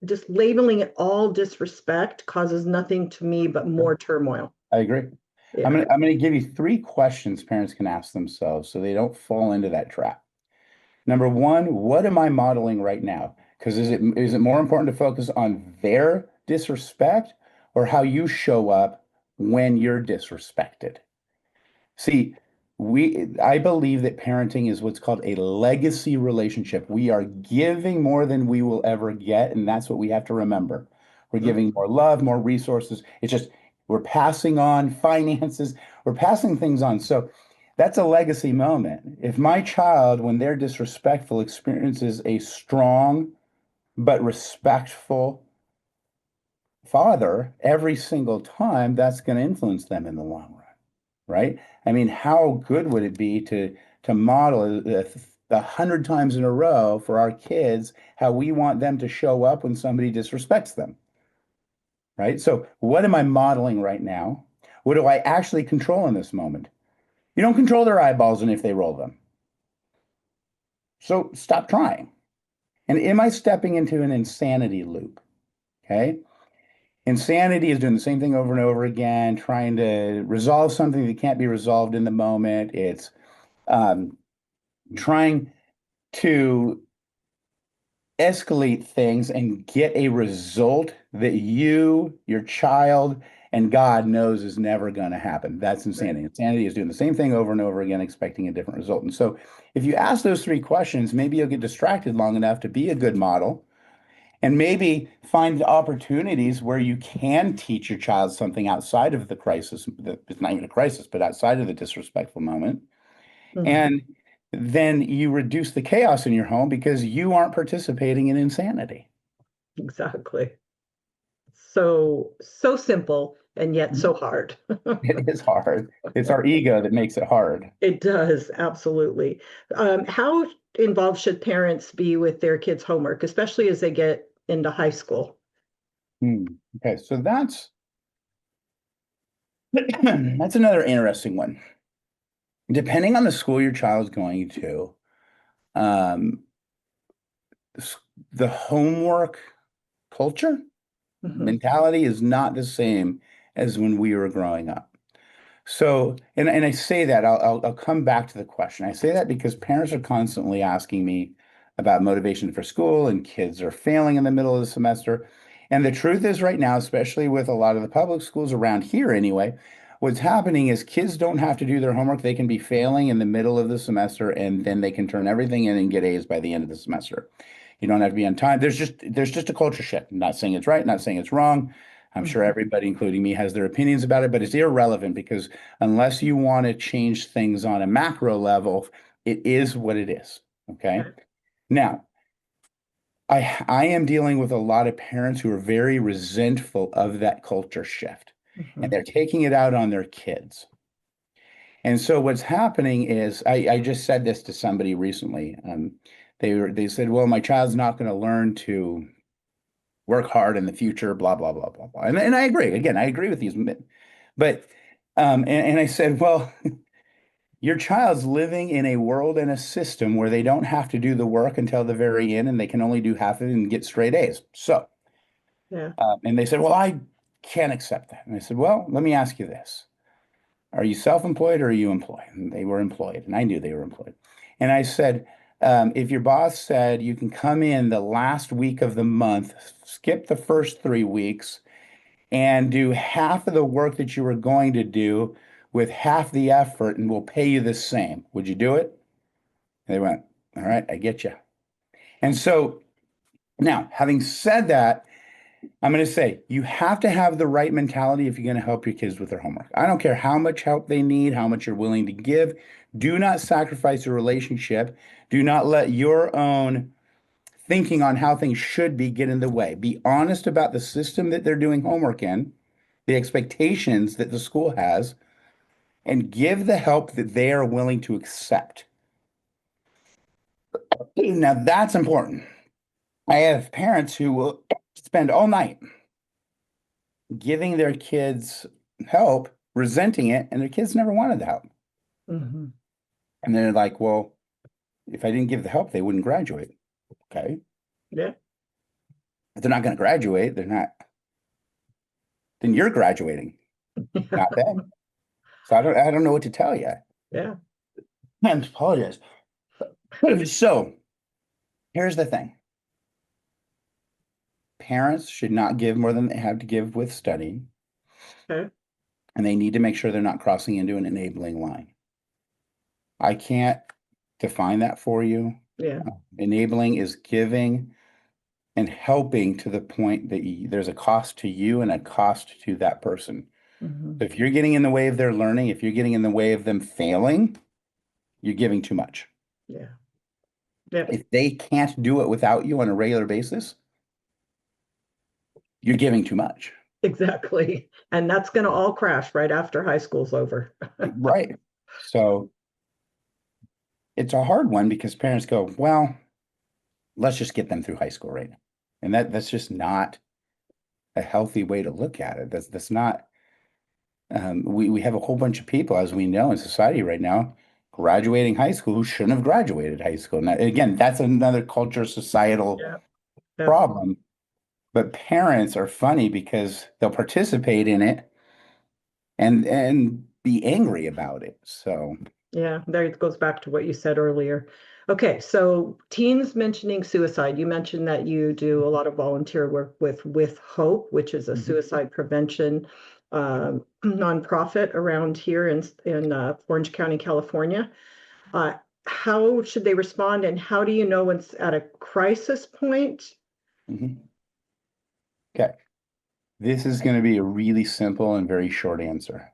[SPEAKER 1] just labeling it all disrespect causes nothing to me but more turmoil.
[SPEAKER 2] I agree. I'm
[SPEAKER 1] Yeah.
[SPEAKER 2] gonna I'm gonna give you three questions parents can ask themselves so they don't fall into that trap. Number one, what am I modeling right now? Because is it more important to focus on their disrespect or how you show up when you're disrespected? See, I believe that parenting is what's called a legacy relationship. We are giving more than we will ever get, and that's what we have to remember. We're
[SPEAKER 1] Mm,
[SPEAKER 2] giving more love, more resources. It's just we're passing on finances, we're passing things on. So that's a legacy moment. If my child, when they're disrespectful, experiences a strong but respectful father every single time, that's going to influence them in the long run, right? I mean, how good would it be to model 100 times in a row for our kids how we want them to show up when somebody disrespects them, right? So, what am I modeling right now? What do I actually control in this moment? You don't control their eyeballs and if they roll them. So, stop trying. And am I stepping into an insanity loop? Okay. Insanity is doing the same thing over and over again, trying to resolve something that can't be resolved in the moment. It's um, trying to escalate things and get a result that you, your child, and God knows is never going to happen. That's
[SPEAKER 1] right.
[SPEAKER 2] insanity. Insanity is doing the same thing over and over again, expecting a different result. And so, if you ask those three questions, maybe you'll get distracted long enough to be a good model and maybe find opportunities where you can teach your child something outside of the crisis. It's not even a crisis, but outside of the disrespectful moment.
[SPEAKER 1] Mhm.
[SPEAKER 2] And then you reduce the chaos in your home because you aren't participating in insanity.
[SPEAKER 1] Exactly. So simple and yet
[SPEAKER 2] Mhm.
[SPEAKER 1] so hard.
[SPEAKER 2] It is hard. It's our ego that makes it hard.
[SPEAKER 1] It does, absolutely. How involved should parents be with their kids' homework, especially as they get into high school?
[SPEAKER 2] Hmm. Okay, so that's another interesting one. Depending on the school your child's going to, um, the homework culture
[SPEAKER 1] Mhm.
[SPEAKER 2] mentality is not the same as when we were growing up. So, and I say that I'll come back to the question. I say that because parents are constantly asking me about motivation for school, and kids are failing in the middle of the semester. And the truth is, right now, especially with a lot of the public schools around here, anyway, what's happening is kids don't have to do their homework. They can be failing in the middle of the semester, and then they can turn everything in and get A's by the end of the semester. You don't have to be on time. There's just a culture shift. I'm not saying it's right, not saying it's wrong. I'm sure
[SPEAKER 1] Mhm.
[SPEAKER 2] everybody, including me, has their opinions about it, but it's irrelevant because unless you want to change things on a macro level, it is what it is. Okay.
[SPEAKER 1] Okay.
[SPEAKER 2] Now, I am dealing with a lot of parents who are very resentful of that culture shift, and
[SPEAKER 1] Mhm.
[SPEAKER 2] they're taking it out on their kids. And so what's happening is I just said this to somebody recently. They said, well, my child's not going to learn to work hard in the future, blah, blah, blah, blah, blah. And I agree. Again, I agree with these. But and I said, well, your child's living in a world and a system where they don't have to do the work until the very end, and they can only do half of it and get straight A's. So,
[SPEAKER 1] Yeah.
[SPEAKER 2] and they said, well, I can't accept that. And I said, well, let me ask you this. Are you self-employed or are you employed? And they were employed, and I knew they were employed. And I said, If your boss said you can come in the last week of the month, skip the first 3 weeks, and do half of the work that you were going to do with half the effort, and we'll pay you the same, would you do it? They went, all right, I get you. And so now, having said that, I'm going to say you have to have the right mentality if you're going to help your kids with their homework. I don't care how much help they need, how much you're willing to give. Do not sacrifice a relationship. Do not let your own thinking on how things should be get in the way. Be honest about the system that they're doing homework in, the expectations that the school has, and give the help that they are willing to accept. Now, that's important. I have parents who will spend all night giving their kids help, resenting it, and their kids never wanted the help.
[SPEAKER 1] Hmm.
[SPEAKER 2] And they're like, well, if I didn't give the help, they wouldn't graduate. Okay.
[SPEAKER 1] Yeah.
[SPEAKER 2] If they're not going to graduate, they're not, then you're graduating, not them. So I don't know what to tell you.
[SPEAKER 1] Yeah.
[SPEAKER 2] I apologize. So here's the thing. Parents should not give more than they have to give with studying,
[SPEAKER 1] Okay.
[SPEAKER 2] and they need to make sure they're not crossing into an enabling line. I can't define that for you.
[SPEAKER 1] Yeah.
[SPEAKER 2] Enabling is giving and helping to the point that there's a cost to you and a cost to that person.
[SPEAKER 1] Hmm.
[SPEAKER 2] So if you're getting in the way of their learning, if you're getting in the way of them failing, you're giving too much.
[SPEAKER 1] Yeah. Yeah.
[SPEAKER 2] If they can't do it without you on a regular basis, you're giving too much.
[SPEAKER 1] Exactly. And that's going to all crash right after high school's over.
[SPEAKER 2] Right. So it's a hard one because parents go, well, let's just get them through high school right now. And that's just not a healthy way to look at it. That's not we have a whole bunch of people, as we know in society right now, graduating high school who shouldn't have graduated high school. Now, again, that's another culture societal
[SPEAKER 1] Yeah. Yeah.
[SPEAKER 2] problem. But parents are funny because they'll participate in it and be angry about it. So
[SPEAKER 1] Yeah, there it goes back to what you said earlier. Okay, so teens mentioning suicide. You mentioned that you do a lot of volunteer work with Hope, which is a
[SPEAKER 2] mhm,
[SPEAKER 1] suicide prevention nonprofit around here in Orange County, California. Uh, how should they respond, and how do you know when it's at a crisis point?
[SPEAKER 2] mhm. Okay. This is going to be a really simple and very short answer.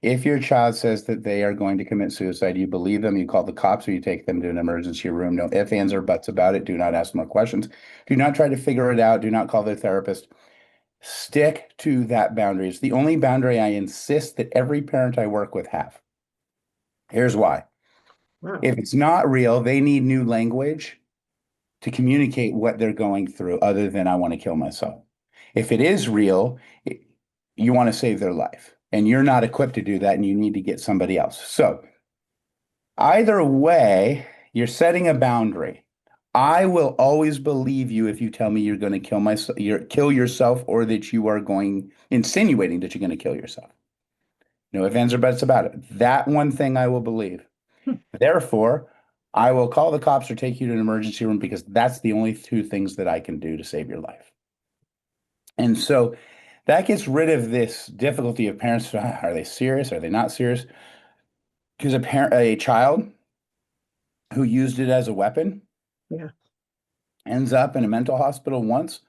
[SPEAKER 2] If your child says that they are going to commit suicide, you believe them, you call the cops, or you take them to an emergency room. No ifs, ands, or buts about it. Do not ask more questions. Do not try to figure it out. Do not call their therapist. Stick to that boundary. It's the only boundary I insist that every parent I work with have. Here's why.
[SPEAKER 1] Wow.
[SPEAKER 2] If it's not real, they need new language to communicate what they're going through other than I want to kill myself. If it is real, you want to save their life and you're not equipped to do that and you need to get somebody else. So either way, you're setting a boundary. I will always believe you if you tell me you're going to kill yourself or that you are insinuating that you're going to kill yourself. No ifs, ands, or buts about it. That one thing I will believe. Therefore, I will call the cops or take you to an emergency room because that's the only two things that I can do to save your life. And so that gets rid of this difficulty of parents. Are they serious? Are they not serious? Because a child who used it as a weapon
[SPEAKER 1] Yeah.
[SPEAKER 2] ends up in a mental hospital once,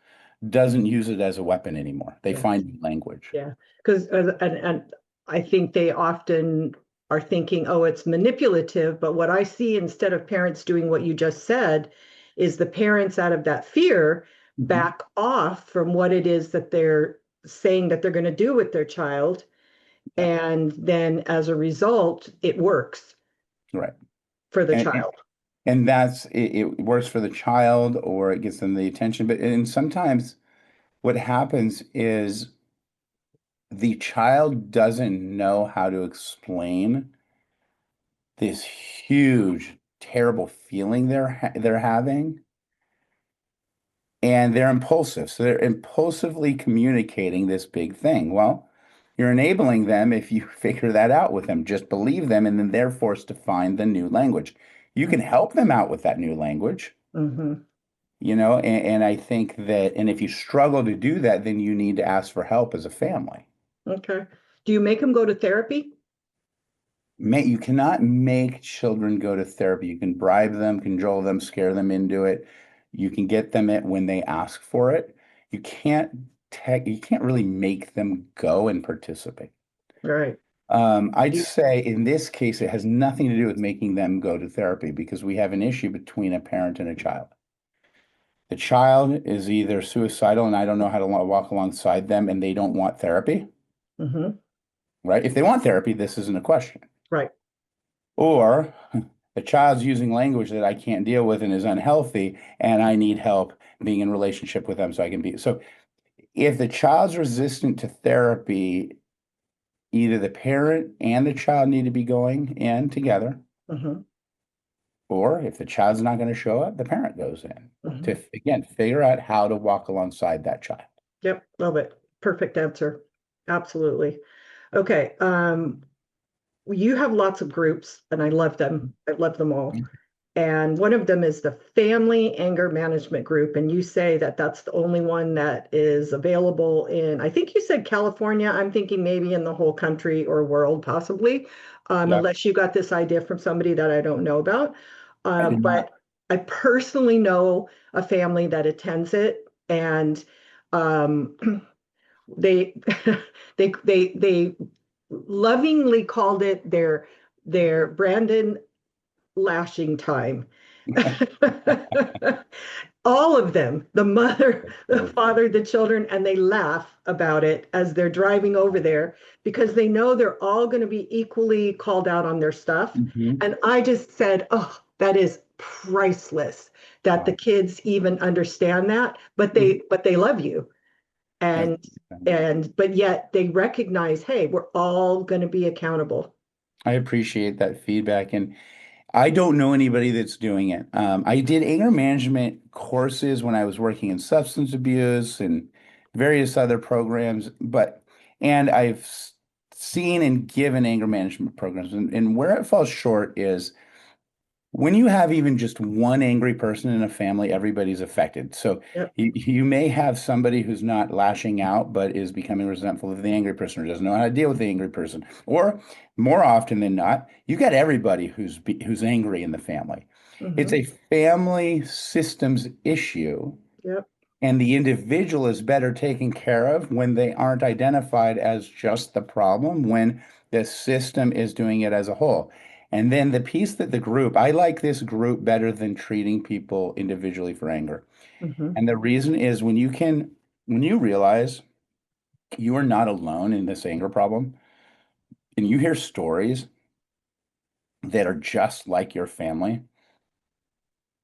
[SPEAKER 2] doesn't use it as a weapon anymore. They
[SPEAKER 1] Yeah.
[SPEAKER 2] find new language.
[SPEAKER 1] Yeah, because and I think they often are thinking, oh, it's manipulative. But what I see instead of parents doing what you just said is the parents out of that fear
[SPEAKER 2] Mhm.
[SPEAKER 1] back off from what it is that they're saying that they're going to do with their child.
[SPEAKER 2] Yeah,
[SPEAKER 1] And then as a result, it works
[SPEAKER 2] right.
[SPEAKER 1] for the
[SPEAKER 2] And, and,
[SPEAKER 1] child.
[SPEAKER 2] and that's it works for the child or it gets them the attention. But and sometimes what happens is the child doesn't know how to explain this huge, terrible feeling they're having, and they're impulsive. So they're impulsively communicating this big thing. Well, you're enabling them if you figure that out with them. Just believe them, and then they're forced to find the new language. You can help them out with that new language,
[SPEAKER 1] Mm-hmm.
[SPEAKER 2] and I think that, and if you struggle to do that, then you need to ask for help as a family.
[SPEAKER 1] Okay. Do you make them go to therapy?
[SPEAKER 2] You cannot make children go to therapy. You can bribe them, cajole them, scare them into it. You can get them it when they ask for it. You can't you can't really make them go and participate.
[SPEAKER 1] Right.
[SPEAKER 2] I'd
[SPEAKER 1] You,
[SPEAKER 2] say in this case, it has nothing to do with making them go to therapy because we have an issue between a parent and a child. The child is either suicidal and I don't know how to walk alongside them and they don't want therapy,
[SPEAKER 1] mm-hmm.
[SPEAKER 2] right? If they want therapy, this isn't a question.
[SPEAKER 1] Right.
[SPEAKER 2] Or the child's using language that I can't deal with and is unhealthy, and I need help being in relationship with them so I can be. So if the child's resistant to therapy, either the parent and the child need to be going in together,
[SPEAKER 1] Mm-hmm.
[SPEAKER 2] or if the child's not going to show up, the parent goes in
[SPEAKER 1] Mm-hmm.
[SPEAKER 2] to, again, figure out how to walk alongside that child.
[SPEAKER 1] Yep. Love it. Perfect answer. Absolutely. Okay. You have lots of groups, and I love them. I love them all. And one of them is the Family Anger Management Group. And you say that that's the only one that is available in, I think you said California. I'm thinking maybe in the whole country or world, possibly,
[SPEAKER 2] Yeah,
[SPEAKER 1] unless you got this idea from somebody that I don't know about.
[SPEAKER 2] I did not.
[SPEAKER 1] But I personally know a family that attends it, and um, they they lovingly called it their Brandon lashing time. All of them, the mother, the father, the children, and they laugh about it as they're driving over there because they know they're all going to be equally called out on their stuff.
[SPEAKER 2] Mhm.
[SPEAKER 1] And I just said, oh, that is priceless that the
[SPEAKER 2] Wow.
[SPEAKER 1] kids even understand that, but
[SPEAKER 2] Mhm.
[SPEAKER 1] they love you.
[SPEAKER 2] That's
[SPEAKER 1] And but yet they recognize, hey, we're all going to be accountable.
[SPEAKER 2] I appreciate that feedback. And I don't know anybody that's doing it. I did anger management courses when I was working in substance abuse and various other programs, and I've seen and given anger management programs. And where it falls short is when you have even just one angry person in a family, everybody's affected. So
[SPEAKER 1] Yep.
[SPEAKER 2] you may have somebody who's not lashing out, but is becoming resentful of the angry person or doesn't know how to deal with the angry person. Or more often than not, you got everybody who's angry in the family. It's
[SPEAKER 1] Hmm.
[SPEAKER 2] a family systems issue,
[SPEAKER 1] Yep.
[SPEAKER 2] and the individual is better taken care of when they aren't identified as just the problem, when the system is doing it as a whole. And then the piece that I like this group better than treating people individually for anger.
[SPEAKER 1] Hmm.
[SPEAKER 2] And the reason is when you realize you are not alone in this anger problem, and you hear stories that are just like your family,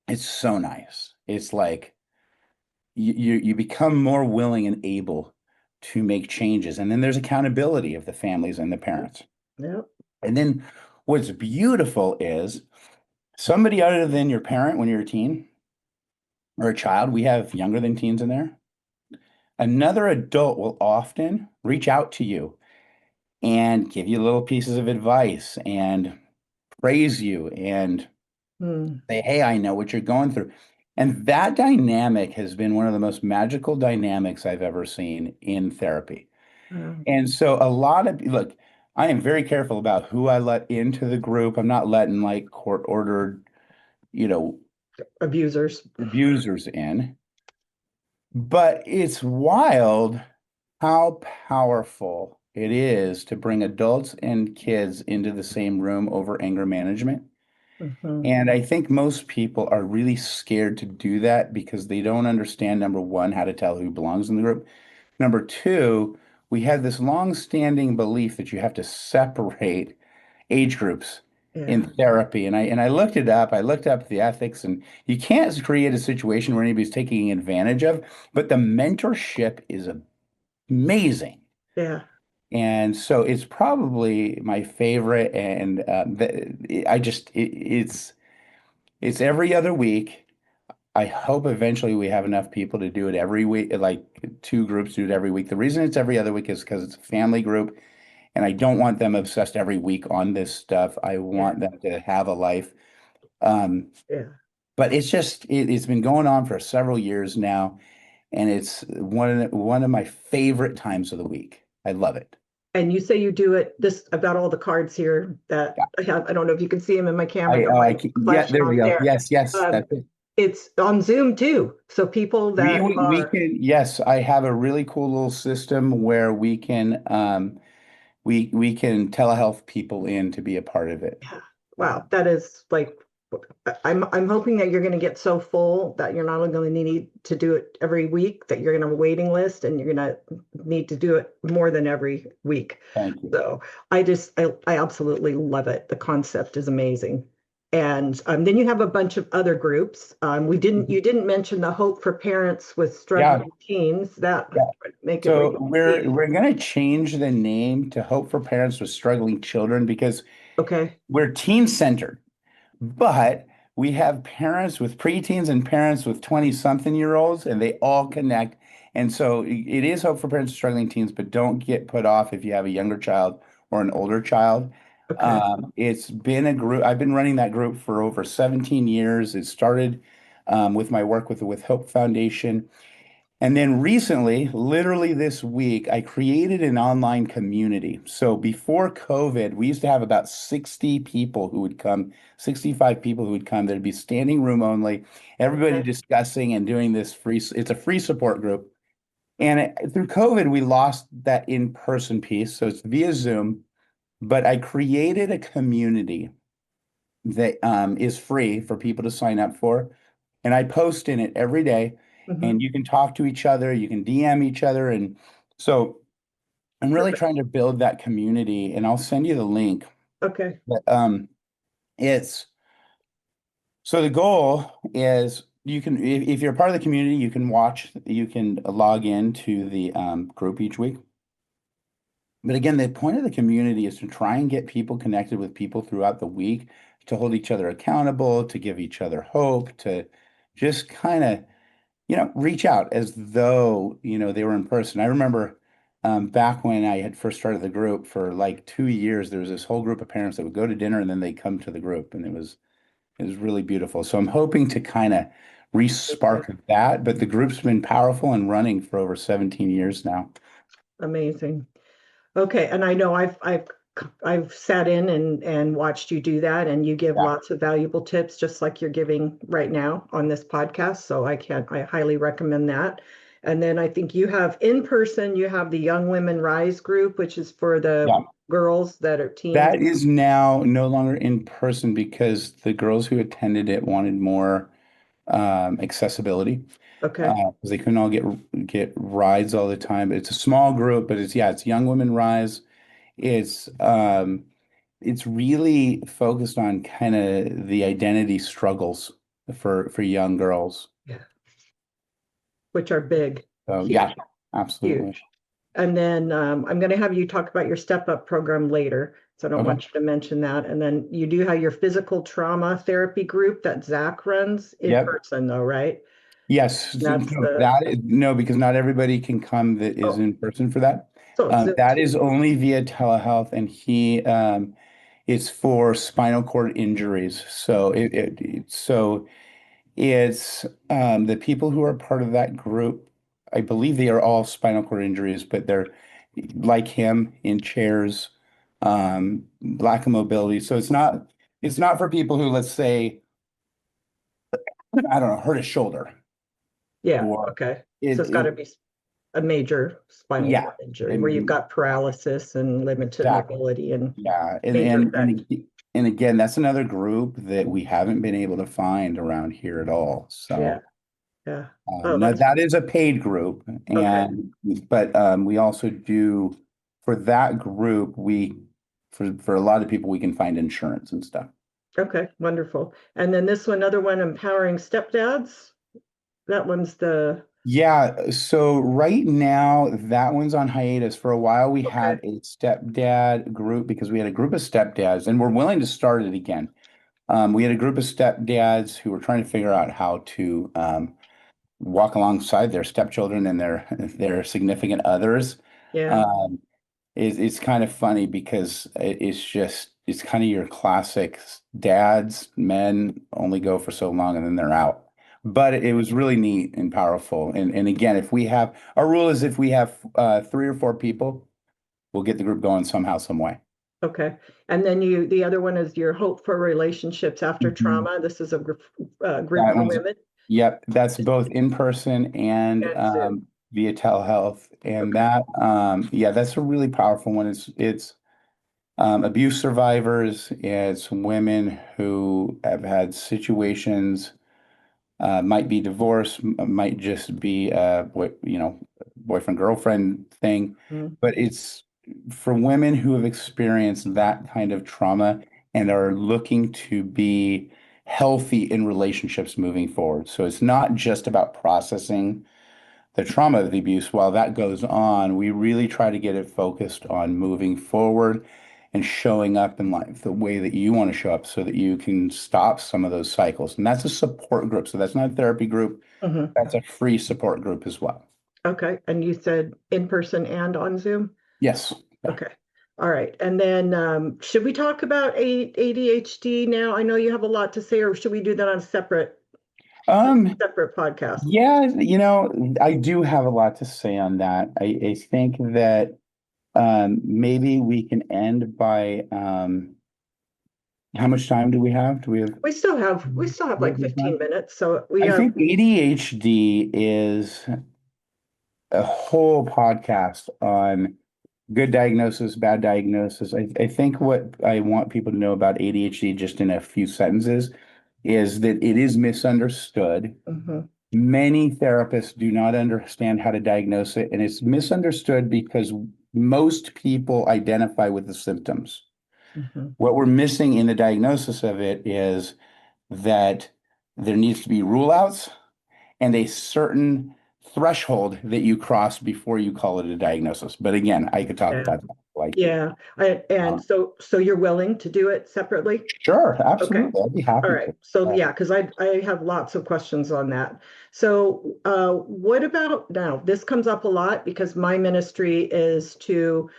[SPEAKER 2] it's so nice. It's like, you become more willing and able to make changes. And then there's accountability of the families and the parents.
[SPEAKER 1] Yep.
[SPEAKER 2] And then what's beautiful is somebody other than your parent when you're a teen or a child, we have younger than teens in there. Another adult will often reach out to you and give you little pieces of advice and praise you and
[SPEAKER 1] Mm.
[SPEAKER 2] say, hey, I know what you're going through. And that dynamic has been one of the most magical dynamics I've ever seen in therapy. And so look, I am very careful about who I let into the group. I'm not letting like court ordered, you know,
[SPEAKER 1] Abusers.
[SPEAKER 2] abusers in. But it's wild how powerful it is to bring adults and kids into the same room over anger management.
[SPEAKER 1] Hmm.
[SPEAKER 2] And I think most people are really scared to do that because they don't understand, number one, how to tell who belongs in the group. Number two, we have this long-standing belief that you have to separate age groups in
[SPEAKER 1] Yeah.
[SPEAKER 2] therapy. And I looked it up. I looked up the ethics, and you can't create a situation where anybody's taking advantage of, but the mentorship is amazing.
[SPEAKER 1] Yeah.
[SPEAKER 2] And so it's probably my favorite. And it's every other week. I hope eventually we have enough people to do it every week, like two groups do it every week. The reason it's every other week is because it's a family group, and I don't want them obsessed every week on this stuff. I
[SPEAKER 1] Yeah.
[SPEAKER 2] want them to have a life Um,
[SPEAKER 1] Yeah.
[SPEAKER 2] but it's been going on for several years now, and it's one of my favorite times of the week. I love it.
[SPEAKER 1] And you say you do it this, I've got all the cards here that
[SPEAKER 2] Yeah.
[SPEAKER 1] I have. I don't know if you can see them in my camera. They're like
[SPEAKER 2] Yeah,
[SPEAKER 1] flashing
[SPEAKER 2] there we
[SPEAKER 1] on
[SPEAKER 2] go.
[SPEAKER 1] there.
[SPEAKER 2] Yes, yes,
[SPEAKER 1] Um,
[SPEAKER 2] that's it.
[SPEAKER 1] it's on Zoom too. So people that
[SPEAKER 2] We
[SPEAKER 1] are,
[SPEAKER 2] can, yes, I have a really cool little system where we can telehealth people in to be a part of it.
[SPEAKER 1] yeah, wow,
[SPEAKER 2] So
[SPEAKER 1] that is like, I'm hoping that you're going to get so full that you're not only going to need to do it every week, that you're going to have a waiting list and you're going to need to do it more than every week.
[SPEAKER 2] thank you.
[SPEAKER 1] So I absolutely love it. The concept is amazing. And then you have a bunch of other groups. You didn't mention the Hope for Parents with
[SPEAKER 2] Yeah,
[SPEAKER 1] Struggling Teens. That
[SPEAKER 2] yeah.
[SPEAKER 1] make it where
[SPEAKER 2] So
[SPEAKER 1] you can see it.
[SPEAKER 2] we're gonna change the name to Hope for Parents with Struggling Children because
[SPEAKER 1] Okay.
[SPEAKER 2] we're teen centered. But we have parents with preteens and parents with 20-something-year-olds, and they all connect. And so it is Hope for Parents of Struggling Teens, but don't get put off if you have a younger child or an older child.
[SPEAKER 1] Okay.
[SPEAKER 2] It's been a group, I've been running that group for over 17 years. It started with my work with the With Hope Foundation. And then recently, literally this week, I created an online community. So before COVID, we used to have about 60 people who would come, 65 people who would come. There'd be standing room only, everybody
[SPEAKER 1] Okay.
[SPEAKER 2] discussing and doing this free, it's a free support group. And through COVID, we lost that in-person piece. So it's via Zoom, but I created a community that is free for people to sign up for. And I post in it every day, and
[SPEAKER 1] Hmm.
[SPEAKER 2] you can talk to each other, you can DM each other. And so I'm really
[SPEAKER 1] Perfect.
[SPEAKER 2] trying to build that community, and I'll send you the link.
[SPEAKER 1] Okay.
[SPEAKER 2] But it's so the goal is you can, if you're a part of the community, you can log into the group each week. But again, the point of the community is to try and get people connected with people throughout the week, to hold each other accountable, to give each other hope, to just kind of, reach out as though, they were in person. I remember back when I had first started the group for like 2 years, there was this whole group of parents that would go to dinner and then they'd come to the group, and it was really beautiful. So I'm hoping to kind of re-spark that, but the group's been powerful and running for over 17 years now.
[SPEAKER 1] Amazing. Okay, and I know I've sat in and watched you do that, and you give
[SPEAKER 2] Yeah.
[SPEAKER 1] lots of valuable tips, just like you're giving right now on this podcast. So I highly recommend that. And then I think you have in person, you have the Young Women Rise group, which is for the
[SPEAKER 2] Yeah.
[SPEAKER 1] girls that are teens.
[SPEAKER 2] That is now no longer in person because the girls who attended it wanted more accessibility,
[SPEAKER 1] Okay,
[SPEAKER 2] because they couldn't all get rides all the time. It's a small group, but it's Young Women Rise. It's it's really focused on kind of the identity struggles for young girls.
[SPEAKER 1] yeah, which are big,
[SPEAKER 2] So yeah,
[SPEAKER 1] huge,
[SPEAKER 2] absolutely.
[SPEAKER 1] huge. And then I'm going to have you talk about your step up program later. So I don't
[SPEAKER 2] Okay.
[SPEAKER 1] want you to mention that. And then you do have your physical trauma therapy group that Zach runs in
[SPEAKER 2] Yep.
[SPEAKER 1] person, though, right?
[SPEAKER 2] Yes, so
[SPEAKER 1] That's the,
[SPEAKER 2] no, because not everybody can come that is
[SPEAKER 1] oh,
[SPEAKER 2] in person for that.
[SPEAKER 1] so it's Zoom
[SPEAKER 2] That is
[SPEAKER 1] too.
[SPEAKER 2] only via telehealth, and it's for spinal cord injuries. So it's the people who are part of that group. I believe they are all spinal cord injuries, but they're like him in chairs, lack of mobility. So it's not for people who, let's say, I don't know, hurt a shoulder
[SPEAKER 1] Yeah,
[SPEAKER 2] or
[SPEAKER 1] okay. So
[SPEAKER 2] it,
[SPEAKER 1] it's got to
[SPEAKER 2] it
[SPEAKER 1] be a major spinal
[SPEAKER 2] yeah.
[SPEAKER 1] cord injury where you've
[SPEAKER 2] And
[SPEAKER 1] got paralysis and limited
[SPEAKER 2] exactly.
[SPEAKER 1] mobility and
[SPEAKER 2] Yeah. And
[SPEAKER 1] major
[SPEAKER 2] and
[SPEAKER 1] effect.
[SPEAKER 2] and and again, that's another group that we haven't been able to find around here at all.
[SPEAKER 1] Yeah,
[SPEAKER 2] So
[SPEAKER 1] yeah. Oh,
[SPEAKER 2] now
[SPEAKER 1] that's
[SPEAKER 2] that is a paid group,
[SPEAKER 1] okay.
[SPEAKER 2] and but we also do for that group, for a lot of people we can find insurance and stuff.
[SPEAKER 1] Okay, wonderful. And then this one, another one, empowering stepdads. That one's the,
[SPEAKER 2] Yeah, so right now that one's on hiatus. For a while we
[SPEAKER 1] okay.
[SPEAKER 2] had a stepdad group because we had a group of stepdads, and we're willing to start it again. We had a group of stepdads who were trying to figure out how to walk alongside their stepchildren and their significant others.
[SPEAKER 1] Yeah.
[SPEAKER 2] Um, it's kind of funny because it's just it's kind of your classic dads, men only go for so long and then they're out. But it was really neat and powerful. And again, if we have our rule is if we have three or four people, we'll get the group going somehow, some way.
[SPEAKER 1] Okay. And then the other one is your hope for relationships after
[SPEAKER 2] Mhm.
[SPEAKER 1] trauma. This is a group
[SPEAKER 2] That
[SPEAKER 1] for
[SPEAKER 2] one's
[SPEAKER 1] women
[SPEAKER 2] yep, that's both in person and
[SPEAKER 1] and Zoom.
[SPEAKER 2] via telehealth. And
[SPEAKER 1] Okay.
[SPEAKER 2] that yeah, that's a really powerful one. It's abuse survivors, it's women who have had situations, might be divorce, might just be boyfriend girlfriend thing,
[SPEAKER 1] Mm,
[SPEAKER 2] but it's for women who have experienced that kind of trauma and are looking to be healthy in relationships moving forward. So it's not just about processing the trauma of the abuse. While that goes on, we really try to get it focused on moving forward and showing up in life the way that you want to show up so that you can stop some of those cycles. And that's a support group. So that's not a therapy group.
[SPEAKER 1] mhm.
[SPEAKER 2] That's a free support group as well.
[SPEAKER 1] Okay. And you said in person and on Zoom?
[SPEAKER 2] Yes. Yeah.
[SPEAKER 1] Okay. All right. And then should we talk about ADHD now? I know you have a lot to say, or should we do that on a
[SPEAKER 2] Um,
[SPEAKER 1] separate podcast?
[SPEAKER 2] yeah, I do have a lot to say on that. I think that maybe we can end by how much time do we have? Do we have
[SPEAKER 1] We still have
[SPEAKER 2] we have
[SPEAKER 1] like
[SPEAKER 2] good
[SPEAKER 1] 15
[SPEAKER 2] time?
[SPEAKER 1] minutes. So we
[SPEAKER 2] I
[SPEAKER 1] have
[SPEAKER 2] think ADHD is a whole podcast on good diagnosis, bad diagnosis. I think what I want people to know about ADHD, just in a few sentences, is that it is misunderstood.
[SPEAKER 1] mhm,
[SPEAKER 2] Many therapists do not understand how to diagnose it, and it's misunderstood because most people identify with the symptoms.
[SPEAKER 1] mhm.
[SPEAKER 2] What we're missing in the diagnosis of it is that there needs to be rule outs and a certain threshold that you cross before you call it a diagnosis. But again, I could talk
[SPEAKER 1] Yeah.
[SPEAKER 2] about that.
[SPEAKER 1] Yeah.
[SPEAKER 2] Uh,
[SPEAKER 1] And so you're willing to do it separately?
[SPEAKER 2] sure,
[SPEAKER 1] Okay.
[SPEAKER 2] absolutely. I'd be
[SPEAKER 1] All
[SPEAKER 2] happy
[SPEAKER 1] right.
[SPEAKER 2] to.
[SPEAKER 1] So yeah, because I have lots of questions on that. So what about now? This comes up a lot because my ministry is to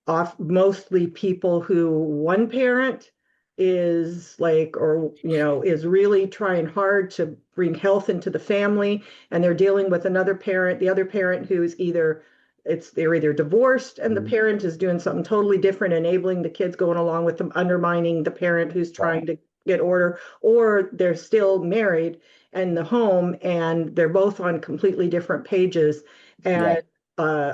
[SPEAKER 1] off mostly people who one parent is like, or is really trying hard to bring health into the family, and they're dealing with another parent, the other parent who's they're either divorced and the
[SPEAKER 2] Mhm.
[SPEAKER 1] parent is doing something totally different, enabling the kids, going along with them, undermining the parent who's
[SPEAKER 2] Right.
[SPEAKER 1] trying to get order, or they're still married in the home and they're both on completely different pages.
[SPEAKER 2] Yeah.
[SPEAKER 1] And uh,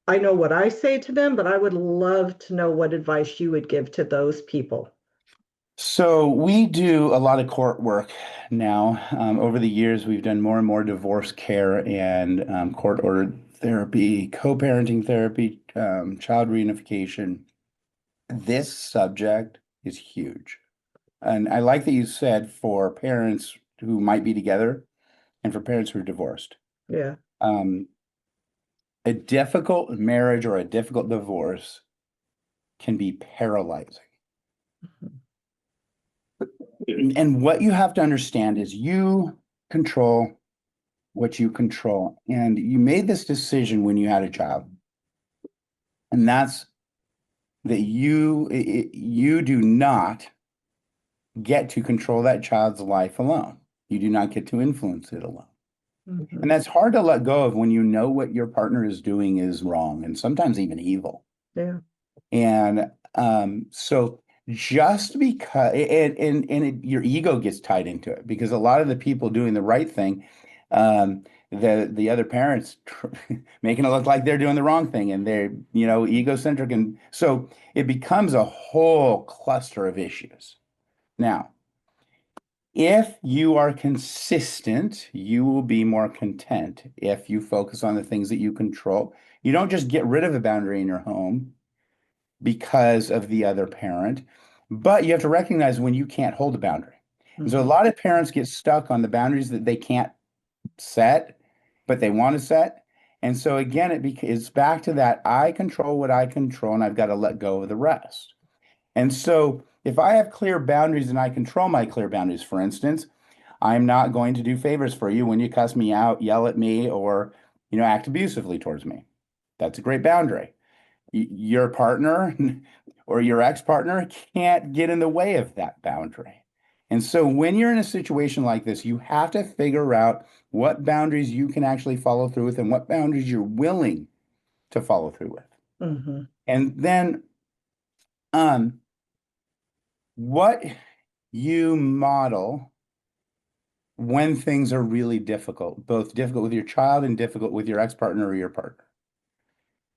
[SPEAKER 1] I know what I say to them, but I would love to know what advice you would give to those people.
[SPEAKER 2] So we do a lot of court work now. Over the years, we've done more and more divorce care and court-ordered therapy, co-parenting therapy, child reunification. This subject is huge. And I like that you said for parents who might be together and for parents who are divorced.
[SPEAKER 1] Yeah.
[SPEAKER 2] Um, a difficult marriage or a difficult divorce can be paralyzing. And what you have to understand is you control what you control. And you made this decision when you had a child. And that's that you do not get to control that child's life alone. You do not get to influence it alone. And
[SPEAKER 1] Hmm.
[SPEAKER 2] that's hard to let go of when you know what your partner is doing is wrong and sometimes even evil.
[SPEAKER 1] Yeah.
[SPEAKER 2] And so just because your ego gets tied into it because a lot of the people doing the right thing, the other parents making it look like they're doing the wrong thing and they're, egocentric. And so it becomes a whole cluster of issues. Now, if you are consistent, you will be more content if you focus on the things that you control. You don't just get rid of a boundary in your home because of the other parent, but you have to recognize when you can't hold a boundary. And so a
[SPEAKER 1] Hmm.
[SPEAKER 2] lot of parents get stuck on the boundaries that they can't set, but they want to set. And so again, it's back to that I control what I control, and I've got to let go of the rest. And so if I have clear boundaries and I control my clear boundaries, for instance, I'm not going to do favors for you when you cuss me out, yell at me, or act abusively towards me. That's a great boundary. Your partner, or your ex-partner can't get in the way of that boundary. And so when you're in a situation like this, you have to figure out what boundaries you can actually follow through with and what boundaries you're willing to follow through with.
[SPEAKER 1] Mm-hmm.
[SPEAKER 2] And then um, what you model when things are really difficult, both difficult with your child and difficult with your ex-partner or your partner.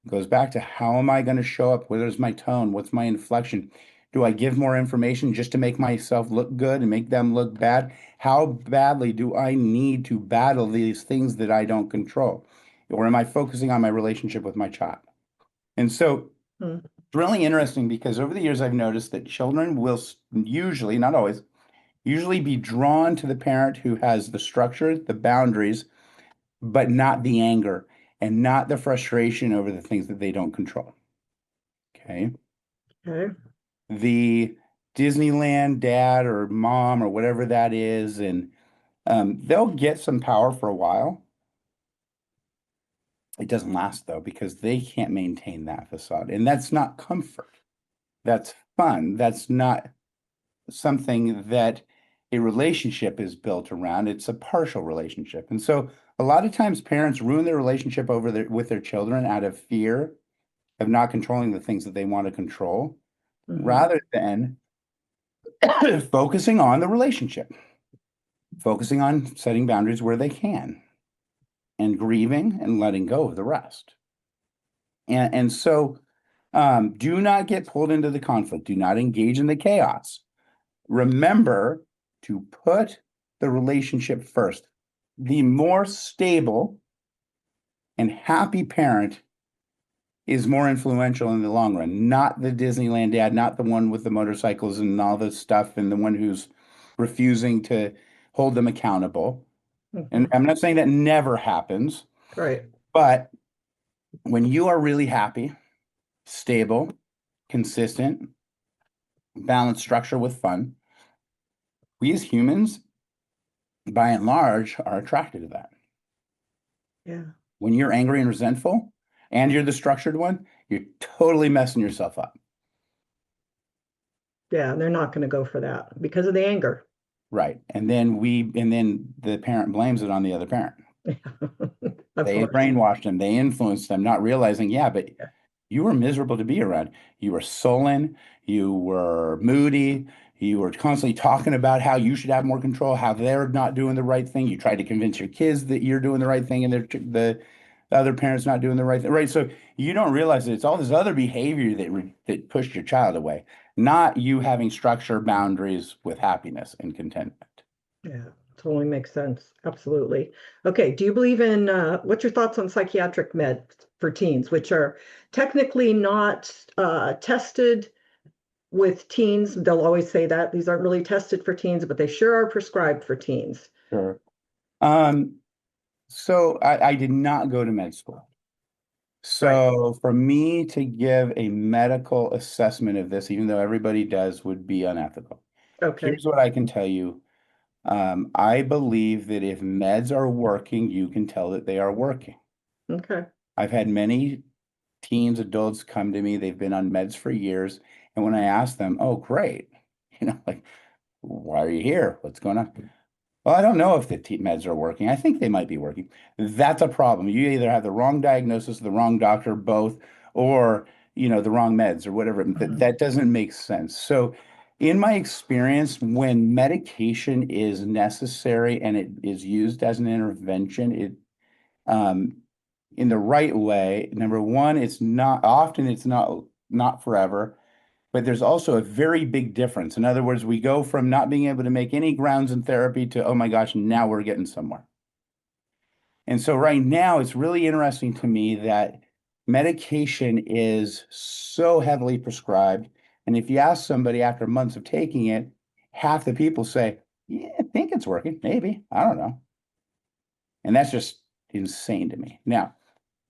[SPEAKER 2] It goes back to how am I going to show up? Where's my tone? What's my inflection? Do I give more information just to make myself look good and make them look bad? How badly do I need to battle these things that I don't control? Or am I focusing on my relationship with my child? And so
[SPEAKER 1] Mm-hmm.
[SPEAKER 2] it's really interesting because over the years, I've noticed that children will usually, not always, usually be drawn to the parent who has the structure, the boundaries, but not the anger and not the frustration over the things that they don't control. Okay.
[SPEAKER 1] Okay.
[SPEAKER 2] The Disneyland dad or mom or whatever that is, and they'll get some power for a while. It doesn't last though, because they can't maintain that facade. And that's not comfort. That's fun. That's not something that a relationship is built around. It's a partial relationship. And so a lot of times parents ruin their relationship with their children out of fear of not controlling the things that they want to control,
[SPEAKER 1] Mm-hmm.
[SPEAKER 2] rather than focusing on the relationship, focusing on setting boundaries where they can, and grieving and letting go of the rest. And so do not get pulled into the conflict. Do not engage in the chaos. Remember to put the relationship first. The more stable and happy parent is more influential in the long run, not the Disneyland dad, not the one with the motorcycles and all this stuff, and the one who's refusing to hold them accountable. And
[SPEAKER 1] Mm-hmm.
[SPEAKER 2] I'm not saying that never happens,
[SPEAKER 1] Right.
[SPEAKER 2] but when you are really happy, stable, consistent, balanced structure with fun, we as humans, by and large, are attracted to that.
[SPEAKER 1] Yeah.
[SPEAKER 2] When you're angry and resentful and you're the structured one, you're totally messing yourself up.
[SPEAKER 1] Yeah. They're not going to go for that because of the anger.
[SPEAKER 2] Right. And then the parent blames it on the other parent.
[SPEAKER 1] Of
[SPEAKER 2] They
[SPEAKER 1] course.
[SPEAKER 2] brainwashed them, they influenced them, not realizing, yeah, but
[SPEAKER 1] Yeah.
[SPEAKER 2] you were miserable to be around. You were sullen, you were moody, you were constantly talking about how you should have more control, how they're not doing the right thing. You tried to convince your kids that you're doing the right thing and the other parents not doing the right thing. Right. So you don't realize that it's all this other behavior that pushed your child away, not you having structure, boundaries with happiness and contentment.
[SPEAKER 1] Yeah. Totally makes sense. Absolutely. Okay. Do you believe in what's your thoughts on psychiatric meds for teens, which are technically not tested with teens? They'll always say that these aren't really tested for teens, but they sure are prescribed for teens.
[SPEAKER 2] Sure. Um, so I did not go to med school.
[SPEAKER 1] Right.
[SPEAKER 2] So for me to give a medical assessment of this, even though everybody does, would be unethical.
[SPEAKER 1] Okay.
[SPEAKER 2] Here's what I can tell you. I believe that if meds are working, you can tell that they are working.
[SPEAKER 1] Okay.
[SPEAKER 2] I've had many teens, adults come to me, they've been on meds for years. And when I ask them, oh, great, like, why are you here? What's going on? Well, I don't know if the meds are working. I think they might be working. That's a problem. You either have the wrong diagnosis, the wrong doctor, both, or the wrong meds or whatever. That,
[SPEAKER 1] Mhm.
[SPEAKER 2] that doesn't make sense. So, in my experience, when medication is necessary and it is used as an intervention, um, in the right way, number one, it's not forever. But there's also a very big difference. In other words, we go from not being able to make any grounds in therapy to, oh my gosh, now we're getting somewhere. And so right now, it's really interesting to me that medication is so heavily prescribed. And if you ask somebody after months of taking it, half the people say, yeah, I think it's working. Maybe. I don't know. And that's just insane to me. Now,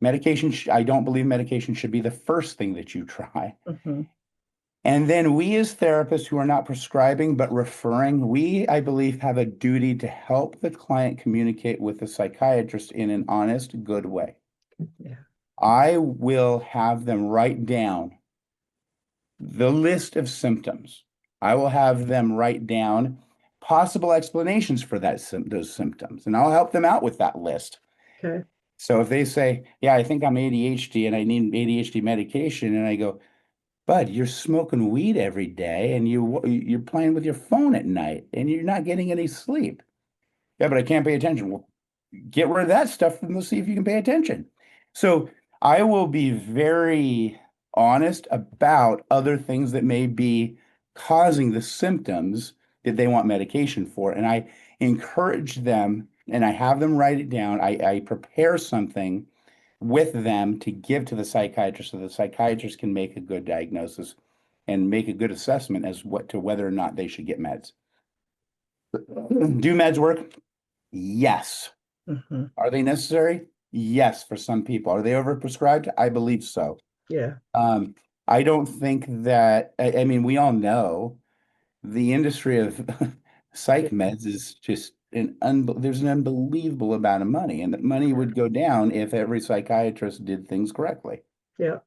[SPEAKER 2] I don't believe medication should be the first thing that you try.
[SPEAKER 1] Mhm.
[SPEAKER 2] And then we as therapists who are not prescribing but referring, I believe, have a duty to help the client communicate with the psychiatrist in an honest, good way.
[SPEAKER 1] Yeah.
[SPEAKER 2] I will have them write down the list of symptoms. I will have them write down possible explanations for those symptoms, and I'll help them out with that list.
[SPEAKER 1] Okay.
[SPEAKER 2] So if they say, yeah, I think I'm ADHD and I need ADHD medication, and I go, Bud, you're smoking weed every day and you're playing with your phone at night and you're not getting any sleep. Yeah, but I can't pay attention. Well, get rid of that stuff and let's see if you can pay attention. So I will be very honest about other things that may be causing the symptoms that they want medication for. And I encourage them and I have them write it down. I prepare something with them to give to the psychiatrist so the psychiatrist can make a good diagnosis and make a good assessment as what to whether or not they should get meds. Do meds work? Yes.
[SPEAKER 1] Hmm.
[SPEAKER 2] Are they necessary? Yes, for some people. Are they overprescribed? I believe so.
[SPEAKER 1] Yeah.
[SPEAKER 2] Um, I don't think that, I mean, we all know the industry of psych meds is just there's an unbelievable amount of money, and that money would go down if every psychiatrist did things correctly.
[SPEAKER 1] Yeah.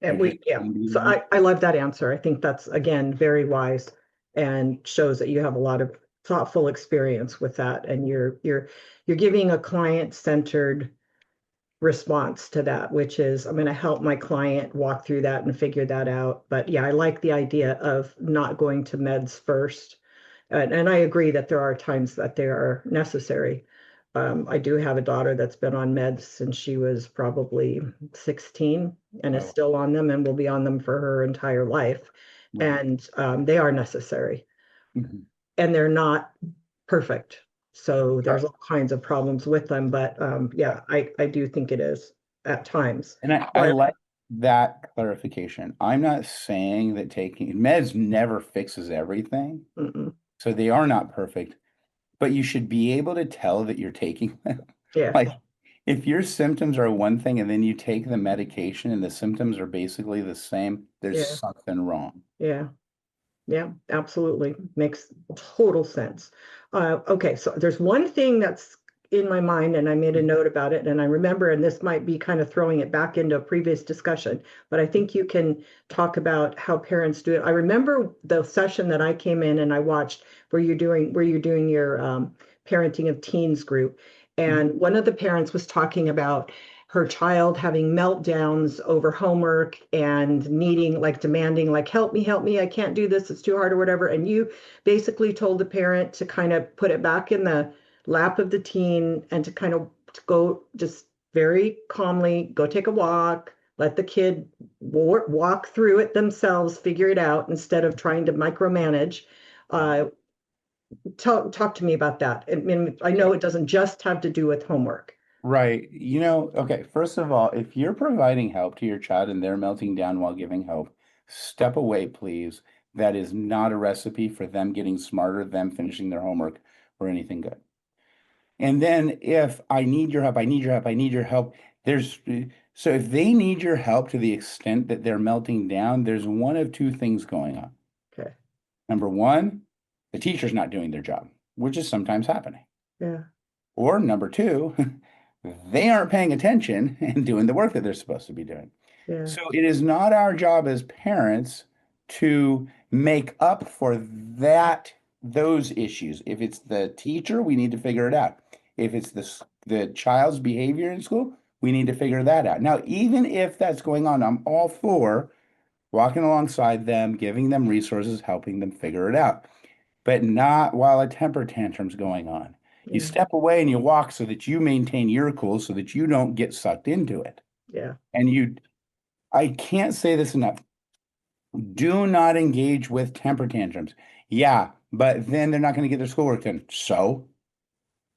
[SPEAKER 1] And
[SPEAKER 2] There's just
[SPEAKER 1] yeah. So I love that answer. I think that's, again, very wise and shows that you have a lot of thoughtful experience with that. And you're giving a client-centered response to that, which is, I'm going to help my client walk through that and figure that out. But yeah, I like the idea of not going to meds first. And I agree that there are times that they are necessary. I do have a daughter that's been on meds since she was probably 16 and is
[SPEAKER 2] Oh,
[SPEAKER 1] still on them and will be on them for her entire life.
[SPEAKER 2] right.
[SPEAKER 1] And they are necessary
[SPEAKER 2] Mhm.
[SPEAKER 1] and they're not perfect. So there's
[SPEAKER 2] Right.
[SPEAKER 1] all kinds of problems with them. But
[SPEAKER 2] Right.
[SPEAKER 1] yeah, I do think it is at times.
[SPEAKER 2] And I
[SPEAKER 1] But
[SPEAKER 2] like that clarification. I'm not saying that taking meds never fixes everything,
[SPEAKER 1] mm-mm,
[SPEAKER 2] so they are not perfect, but you should be able to tell that you're taking them.
[SPEAKER 1] yeah,
[SPEAKER 2] Like, if your symptoms are one thing and then you take the medication and the symptoms are basically the same, there's
[SPEAKER 1] yeah,
[SPEAKER 2] something wrong.
[SPEAKER 1] yeah. Yeah, absolutely. Makes total sense. Okay, so there's one thing that's in my mind, and I made a note about it, and I remember, and this might be kind of throwing it back into a previous discussion, but I think you can talk about how parents do it. I remember the session that I came in and I watched where you're doing your parenting of teens group,
[SPEAKER 2] Mhm.
[SPEAKER 1] and one of the parents was talking about her child having meltdowns over homework and needing, like, demanding, like, help me, I can't do this, it's too hard or whatever. And you basically told the parent to kind of put it back in the lap of the teen and to kind of to go just very calmly go take a walk, let the kid walk through it themselves, figure it out instead of trying to micromanage. uh, talk to me about that. I mean, I know it doesn't just have to do with homework.
[SPEAKER 2] Right. Okay, first of all, if you're providing help to your child and they're melting down while giving help, step away, please. That is not a recipe for them getting smarter, them finishing their homework, or anything good. And then if I need your help, I need your help, I need your help, so if they need your help to the extent that they're melting down, there's one of two things going on.
[SPEAKER 1] Okay.
[SPEAKER 2] Number one, the teacher's not doing their job, which is sometimes happening.
[SPEAKER 1] Yeah.
[SPEAKER 2] Or number two, they aren't paying attention and doing the work that they're supposed to be doing.
[SPEAKER 1] Yeah.
[SPEAKER 2] So it is not our job as parents to make up for those issues. If it's the teacher, we need to figure it out. If it's the child's behavior in school, we need to figure that out. Now, even if that's going on, I'm all for walking alongside them, giving them resources, helping them figure it out, but not while a temper tantrum's going on. You
[SPEAKER 1] Yeah.
[SPEAKER 2] step away and you walk so that you maintain your cool so that you don't get sucked into it.
[SPEAKER 1] Yeah.
[SPEAKER 2] And I can't say this enough. Do not engage with temper tantrums. Yeah, but then they're not going to get their schoolwork done. So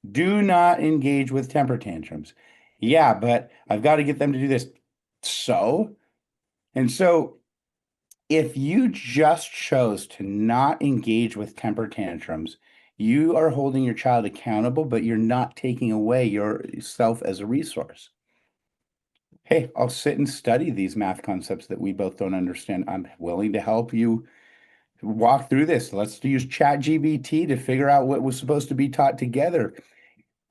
[SPEAKER 2] do not engage with temper tantrums. Yeah, but I've got to get them to do this. So, and so if you just chose to not engage with temper tantrums, you are holding your child accountable, but you're not taking away yourself as a resource. Hey, I'll sit and study these math concepts that we both don't understand. I'm willing to help you walk through this. Let's use ChatGPT to figure out what was supposed to be taught together.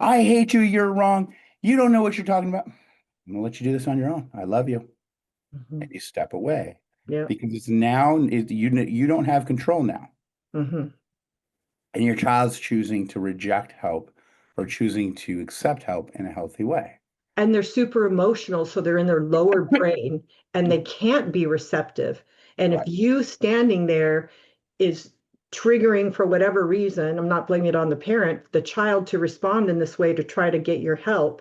[SPEAKER 2] I hate you. You're wrong. You don't know what you're talking about. I'm gonna let you do this on your own. I love you. And
[SPEAKER 1] Mhm.
[SPEAKER 2] you step away.
[SPEAKER 1] Yeah.
[SPEAKER 2] because it's now you don't have control now,
[SPEAKER 1] Hmm.
[SPEAKER 2] and your child's choosing to reject help or choosing to accept help in a healthy way.
[SPEAKER 1] And they're super emotional, so they're in their lower brain and they can't be receptive. And if
[SPEAKER 2] Right.
[SPEAKER 1] you standing there is triggering for whatever reason, I'm not blaming it on the parent, the child to respond in this way to try to get your help,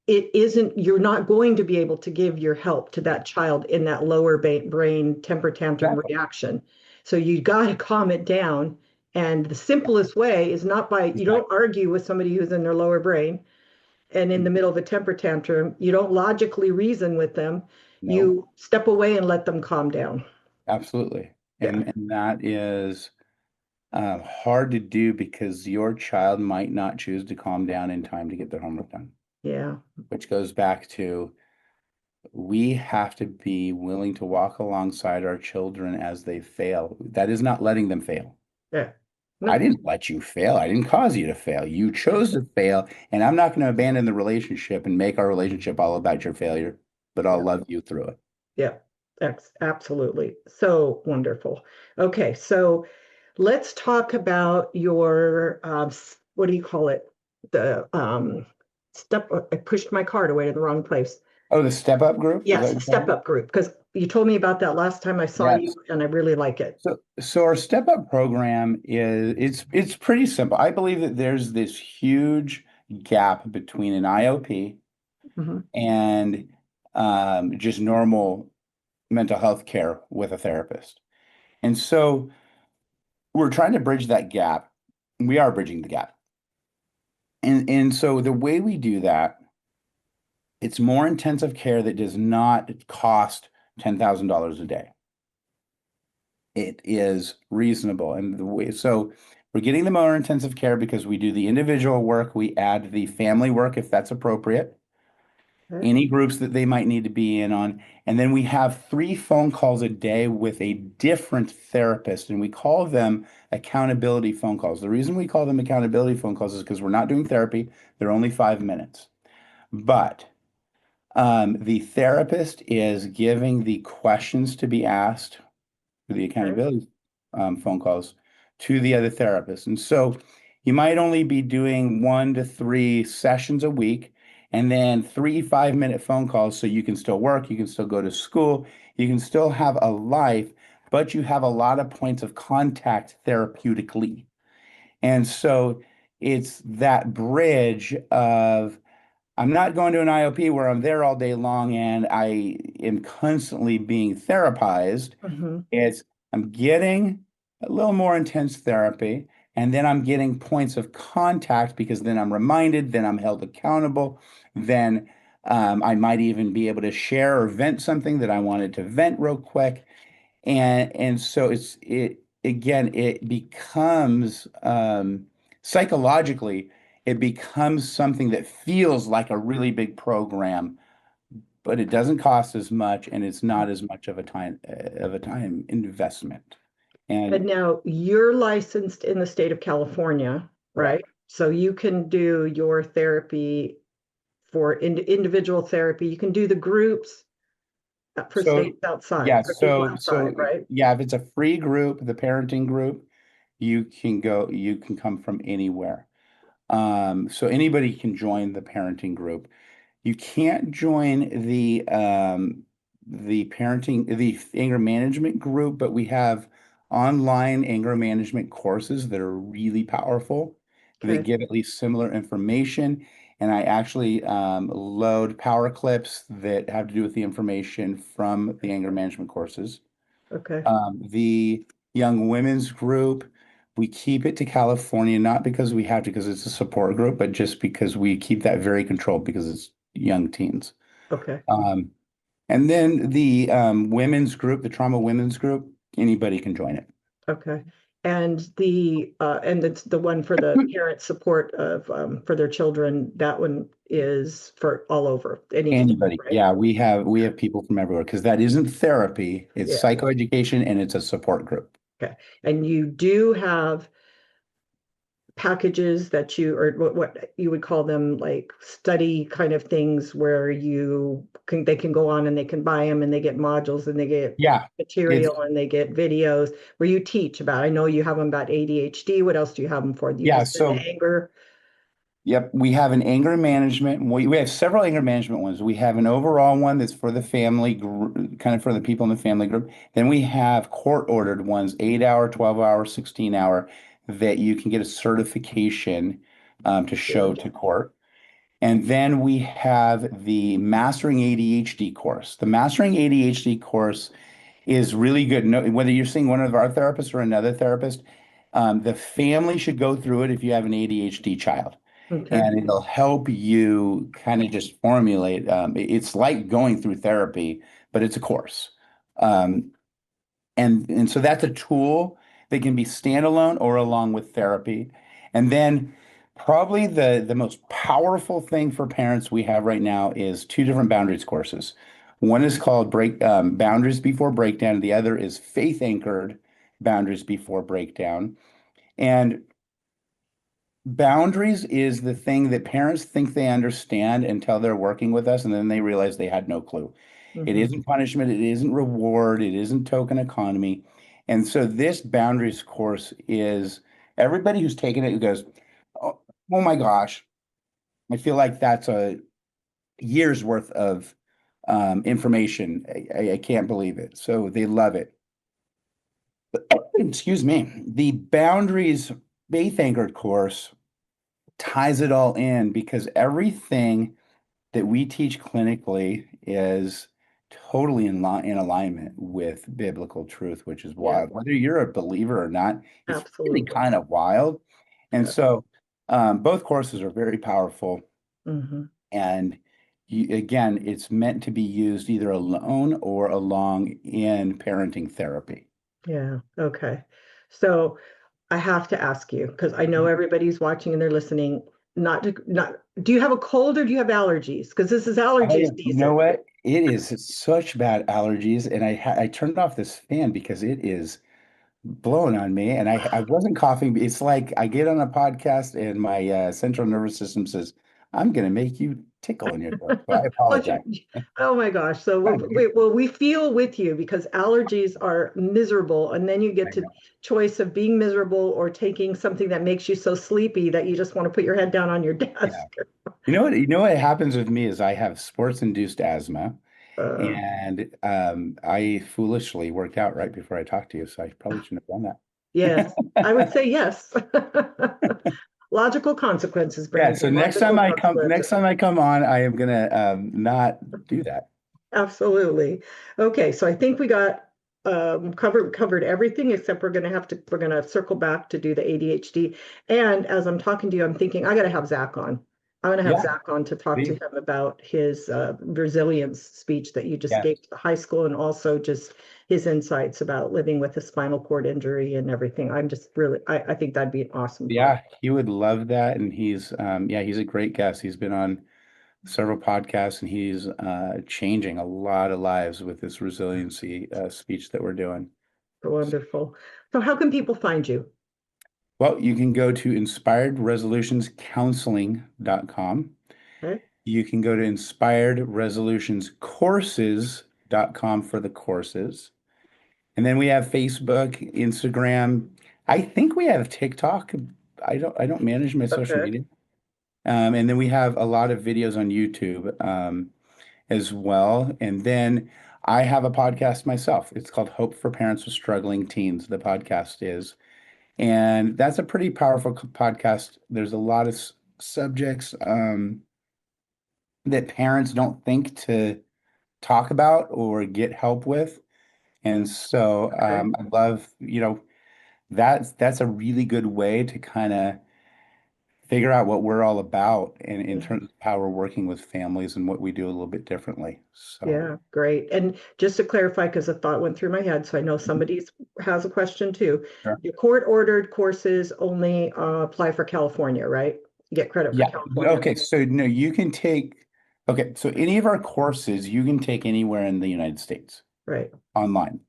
[SPEAKER 1] it isn't, you're not going to be able to give your help to that child in that lower brain temper tantrum
[SPEAKER 2] Exactly.
[SPEAKER 1] reaction. So you got to calm it down. And the simplest way is not by, you
[SPEAKER 2] Exactly.
[SPEAKER 1] don't argue with somebody who's in their lower brain and in the middle of a temper tantrum. You don't logically reason with them.
[SPEAKER 2] No,
[SPEAKER 1] You step away and let them calm down.
[SPEAKER 2] absolutely.
[SPEAKER 1] Yeah.
[SPEAKER 2] And that is hard to do because your child might not choose to calm down in time to get their homework done,
[SPEAKER 1] Yeah.
[SPEAKER 2] which goes back to we have to be willing to walk alongside our children as they fail. That is not letting them fail.
[SPEAKER 1] Yeah.
[SPEAKER 2] I
[SPEAKER 1] No.
[SPEAKER 2] didn't let you fail. I didn't cause you to fail. You chose to fail, and I'm not going to abandon the relationship and make our relationship all about your failure, but I'll
[SPEAKER 1] Yeah.
[SPEAKER 2] love you through it.
[SPEAKER 1] Yeah. Absolutely. So wonderful. Okay. So let's talk about your, what do you call it? The step, I pushed my card away to the wrong place.
[SPEAKER 2] Oh, the step up group? Is that what
[SPEAKER 1] Yes,
[SPEAKER 2] you're talking
[SPEAKER 1] step
[SPEAKER 2] about?
[SPEAKER 1] up group, because you told me about that last time I saw you
[SPEAKER 2] Yes.
[SPEAKER 1] and I really like it.
[SPEAKER 2] So our step up program is it's pretty simple. I believe that there's this huge gap between an IOP
[SPEAKER 1] Hmm.
[SPEAKER 2] and just normal mental health care with a therapist. And so we're trying to bridge that gap. We are bridging the gap. And so the way we do that, it's more intensive care that does not cost $10,000 a day. It is reasonable. And the way, so we're getting the more intensive care because we do the individual work, we add the family work if that's appropriate,
[SPEAKER 1] Okay.
[SPEAKER 2] any groups that they might need to be in on. And then we have 3 phone calls a day with a different therapist, and we call them accountability phone calls. The reason we call them accountability phone calls is because we're not doing therapy, they're only 5 minutes. But the therapist is giving the questions to be asked for the
[SPEAKER 1] Okay.
[SPEAKER 2] accountability phone calls to the other therapist. And so you might only be doing 1 to 3 sessions a week and then 3 5-minute phone calls so you can still work, you can still go to school, you can still have a life, but you have a lot of points of contact therapeutically. And so it's that bridge of I'm not going to an IOP where I'm there all day long and I am constantly being therapized.
[SPEAKER 1] Hmm.
[SPEAKER 2] It's I'm getting a little more intense therapy, and then I'm getting points of contact because then I'm reminded, then I'm held accountable, then I might even be able to share or vent something that I wanted to vent real quick. And so it again, it becomes psychologically, it becomes something that feels like a really big program, but it doesn't cost as much and it's not as much of a time investment.
[SPEAKER 1] And
[SPEAKER 2] And
[SPEAKER 1] now you're licensed in the state of California, right?
[SPEAKER 2] correct.
[SPEAKER 1] So you can do your therapy for individual therapy. You can do the groups for
[SPEAKER 2] So
[SPEAKER 1] states outside,
[SPEAKER 2] yeah,
[SPEAKER 1] for people outside,
[SPEAKER 2] so
[SPEAKER 1] right?
[SPEAKER 2] yeah, if it's a free group, the parenting group, you can come from anywhere. So anybody can join the parenting group. You can't join the anger management group, but we have online anger management courses that are really powerful. They
[SPEAKER 1] Okay.
[SPEAKER 2] give at least similar information, and I actually load power clips that have to do with the information from the anger management courses.
[SPEAKER 1] Okay.
[SPEAKER 2] The young women's group, we keep it to California, not because we have to, because it's a support group, but just because we keep that very controlled because it's young teens.
[SPEAKER 1] Okay.
[SPEAKER 2] Um, and then the women's group, the trauma women's group, anybody can join it.
[SPEAKER 1] Okay. And it's the one for the parent support of for their children, that one is for all over any state,
[SPEAKER 2] Anybody.
[SPEAKER 1] right?
[SPEAKER 2] Yeah, we have people from everywhere because that isn't therapy, it's
[SPEAKER 1] Yeah.
[SPEAKER 2] psychoeducation and it's a support group.
[SPEAKER 1] Okay. And you do have packages that you, or what you would call them, like study kind of things where they can go on and they can buy them and they get modules and they get
[SPEAKER 2] Yeah, it's
[SPEAKER 1] material and they get videos where you teach about, I know you have them about ADHD. What else do you have them for? You
[SPEAKER 2] yeah.
[SPEAKER 1] just said the
[SPEAKER 2] So
[SPEAKER 1] anger.
[SPEAKER 2] yep, we have an anger management. We have several anger management ones. We have an overall one that's for the family group, kind of for the people in the family group. Then we have court ordered ones, 8 hour, 12 hour, 16 hour, that you can get a certification to show
[SPEAKER 1] Good.
[SPEAKER 2] to court. And then we have the Mastering ADHD course. The Mastering ADHD course is really good. No, whether you're seeing one of our therapists or another therapist, the family should go through it if you have an ADHD child.
[SPEAKER 1] Okay.
[SPEAKER 2] And it'll help you kind of just formulate. It's like going through therapy, but it's a course. Um, and so that's a tool that can be standalone or along with therapy. And then probably the most powerful thing for parents we have right now is two different boundaries courses. One is called Boundaries Before Breakdown, and the other is Faith Anchored Boundaries Before Breakdown. And boundaries is the thing that parents think they understand until they're working with us, and then they realize they had no clue. It
[SPEAKER 1] Hmm.
[SPEAKER 2] isn't punishment, it isn't reward, it isn't token economy. And so this boundaries course is everybody who's taken it who goes, oh my gosh, I feel like that's a year's worth of information. I can't believe it. So they love it. Excuse me. The boundaries faith anchored course ties it all in because everything that we teach clinically is totally in alignment with biblical truth, which is
[SPEAKER 1] Yeah,
[SPEAKER 2] wild. Whether you're a believer or not, it's really
[SPEAKER 1] absolutely.
[SPEAKER 2] kind of wild. And
[SPEAKER 1] Yeah.
[SPEAKER 2] so both courses are very powerful.
[SPEAKER 1] Hmm.
[SPEAKER 2] And again, it's meant to be used either alone or along in parenting therapy.
[SPEAKER 1] Yeah. Okay. So I have to ask you because I know everybody's watching and they're listening. Not, do you have a cold or do you have allergies? Because this is allergy
[SPEAKER 2] You know
[SPEAKER 1] season.
[SPEAKER 2] what? It is such bad allergies, and I turned off this fan because it is blowing on me, and I wasn't coughing. It's like I get on a podcast, and my central nervous system says, "I'm going to make you tickle in your throat." So I
[SPEAKER 1] Plus,
[SPEAKER 2] apologize.
[SPEAKER 1] oh my gosh. So we feel with you because allergies are miserable. And then you
[SPEAKER 2] I
[SPEAKER 1] get to
[SPEAKER 2] know.
[SPEAKER 1] choice of being miserable or taking something that makes you so sleepy that you just want to put your head down on your
[SPEAKER 2] Yeah.
[SPEAKER 1] desk.
[SPEAKER 2] You know what happens with me is I have sports-induced asthma,
[SPEAKER 1] Uh,
[SPEAKER 2] and I foolishly worked out right before I talked to you, so I probably shouldn't have done
[SPEAKER 1] yes, I would
[SPEAKER 2] that.
[SPEAKER 1] say yes. Logical consequences,
[SPEAKER 2] Yeah, so
[SPEAKER 1] Brandon. Logical
[SPEAKER 2] next
[SPEAKER 1] consequences.
[SPEAKER 2] time I come on, I am gonna not do that.
[SPEAKER 1] Absolutely. Okay, so I think we got covered everything except we're gonna circle back to do the ADHD. And as I'm talking to you, I'm thinking I gotta have Zach on. I'm gonna have
[SPEAKER 2] Yeah,
[SPEAKER 1] Zach on to talk to
[SPEAKER 2] please.
[SPEAKER 1] him about his resilience speech that you just
[SPEAKER 2] Yeah.
[SPEAKER 1] gave to the high school and also just his insights about living with a spinal cord injury and everything. I'm just really I think that'd be an awesome pod.
[SPEAKER 2] Yeah, he would love that. And he's yeah, he's a great guest. He's been on several podcasts and he's changing a lot of lives with this resiliency speech that we're doing.
[SPEAKER 1] Wonderful. So how can people find you?
[SPEAKER 2] Well, you can go to inspiredresolutionscounseling.com.
[SPEAKER 1] Okay.
[SPEAKER 2] You can go to inspiredresolutionscourses.com for the courses. And then we have Facebook, Instagram. I think we have TikTok. I don't manage my social
[SPEAKER 1] Okay.
[SPEAKER 2] media. And then we have a lot of videos on YouTube as well. And then I have a podcast myself. It's called Hope for Parents with Struggling Teens. The podcast is, and that's a pretty powerful podcast. There's a lot of subjects that parents don't think to talk about or get help with. And so
[SPEAKER 1] Okay.
[SPEAKER 2] I love, that's a really good way to kind of figure out what we're all about in
[SPEAKER 1] Mhm.
[SPEAKER 2] terms of how we're working with families and what we do a little bit differently. So,
[SPEAKER 1] Yeah, great. And just to clarify, because a thought went through my head, so I know somebody has a question too.
[SPEAKER 2] sure.
[SPEAKER 1] Your court-ordered courses only apply for California, right? You get credit for
[SPEAKER 2] Yeah.
[SPEAKER 1] California.
[SPEAKER 2] Okay. So, no, you can take, okay. So, any of our courses you can take anywhere in the United States
[SPEAKER 1] Right.
[SPEAKER 2] online.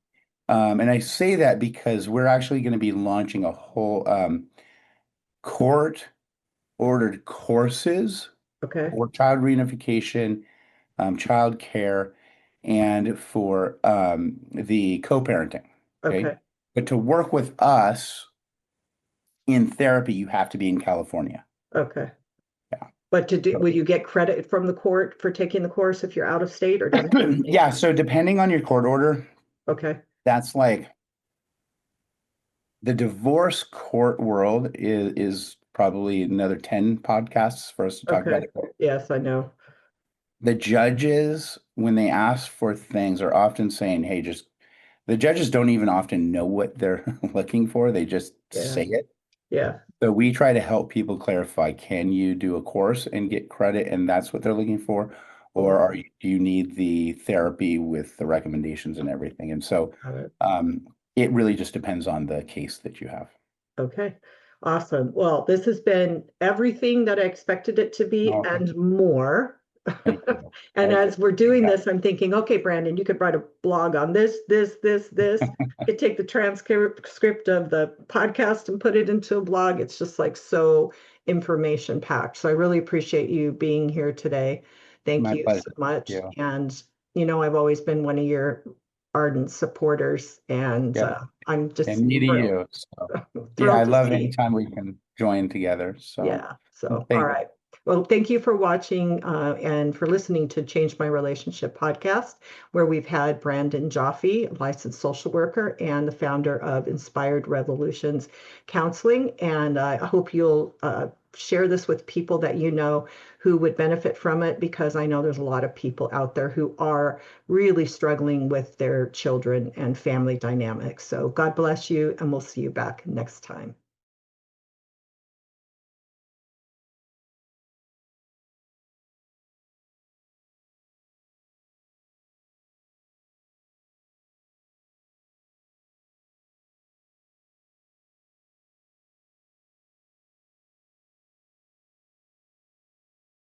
[SPEAKER 2] And I say that because we're actually going to be launching a whole court ordered courses
[SPEAKER 1] Okay.
[SPEAKER 2] for child reunification, child care, and for the co-parenting. Okay.
[SPEAKER 1] Okay.
[SPEAKER 2] But to work with us in therapy, you have to be in California.
[SPEAKER 1] Okay.
[SPEAKER 2] Yeah.
[SPEAKER 1] But will you get credit from the court for taking the course if you're out of state, or does it have to be?
[SPEAKER 2] Yeah. So depending on your court order,
[SPEAKER 1] Okay.
[SPEAKER 2] that's like the divorce court world is probably another 10 podcasts for us to talk about
[SPEAKER 1] Okay.
[SPEAKER 2] it.
[SPEAKER 1] Yes, I know.
[SPEAKER 2] The judges, when they ask for things, are often saying, hey, just the judges don't even often know what they're looking for. They just
[SPEAKER 1] Yeah.
[SPEAKER 2] say it.
[SPEAKER 1] Yeah.
[SPEAKER 2] So we try to help people clarify, can you do a course and get credit and that's what they're looking for? Or
[SPEAKER 1] Mhm.
[SPEAKER 2] do you need the therapy with the recommendations and everything? And so
[SPEAKER 1] Got it.
[SPEAKER 2] it really just depends on the case that you have.
[SPEAKER 1] Okay. Awesome. Well, this has been everything that I expected it to be
[SPEAKER 2] No,
[SPEAKER 1] and more.
[SPEAKER 2] thank you. I
[SPEAKER 1] And as we're
[SPEAKER 2] appreciate
[SPEAKER 1] doing
[SPEAKER 2] that.
[SPEAKER 1] this, I'm thinking, okay, Brandon, you could write a blog on this. You could take the transcript of the podcast and put it into a blog. It's just like so information packed. So I really appreciate you being here today. Thank
[SPEAKER 2] My
[SPEAKER 1] you so
[SPEAKER 2] pleasure.
[SPEAKER 1] much.
[SPEAKER 2] Yeah.
[SPEAKER 1] And, I've always been one of your ardent supporters, and
[SPEAKER 2] Yep.
[SPEAKER 1] I'm just
[SPEAKER 2] And me to
[SPEAKER 1] thrilled,
[SPEAKER 2] you. So yeah, I
[SPEAKER 1] thrilled to
[SPEAKER 2] love
[SPEAKER 1] see.
[SPEAKER 2] anytime we can join together. So
[SPEAKER 1] Yeah. So, all
[SPEAKER 2] thank
[SPEAKER 1] right. Well, thank you for watching and for listening to Change My Relationship podcast, where we've had Brandon Joffe, licensed social worker and the founder of Inspired Revolutions Counseling. And I hope you'll share this with people that you know who would benefit from it, because I know there's a lot of people out there who are really struggling with their children and family dynamics. So God bless you, and we'll see you back next time.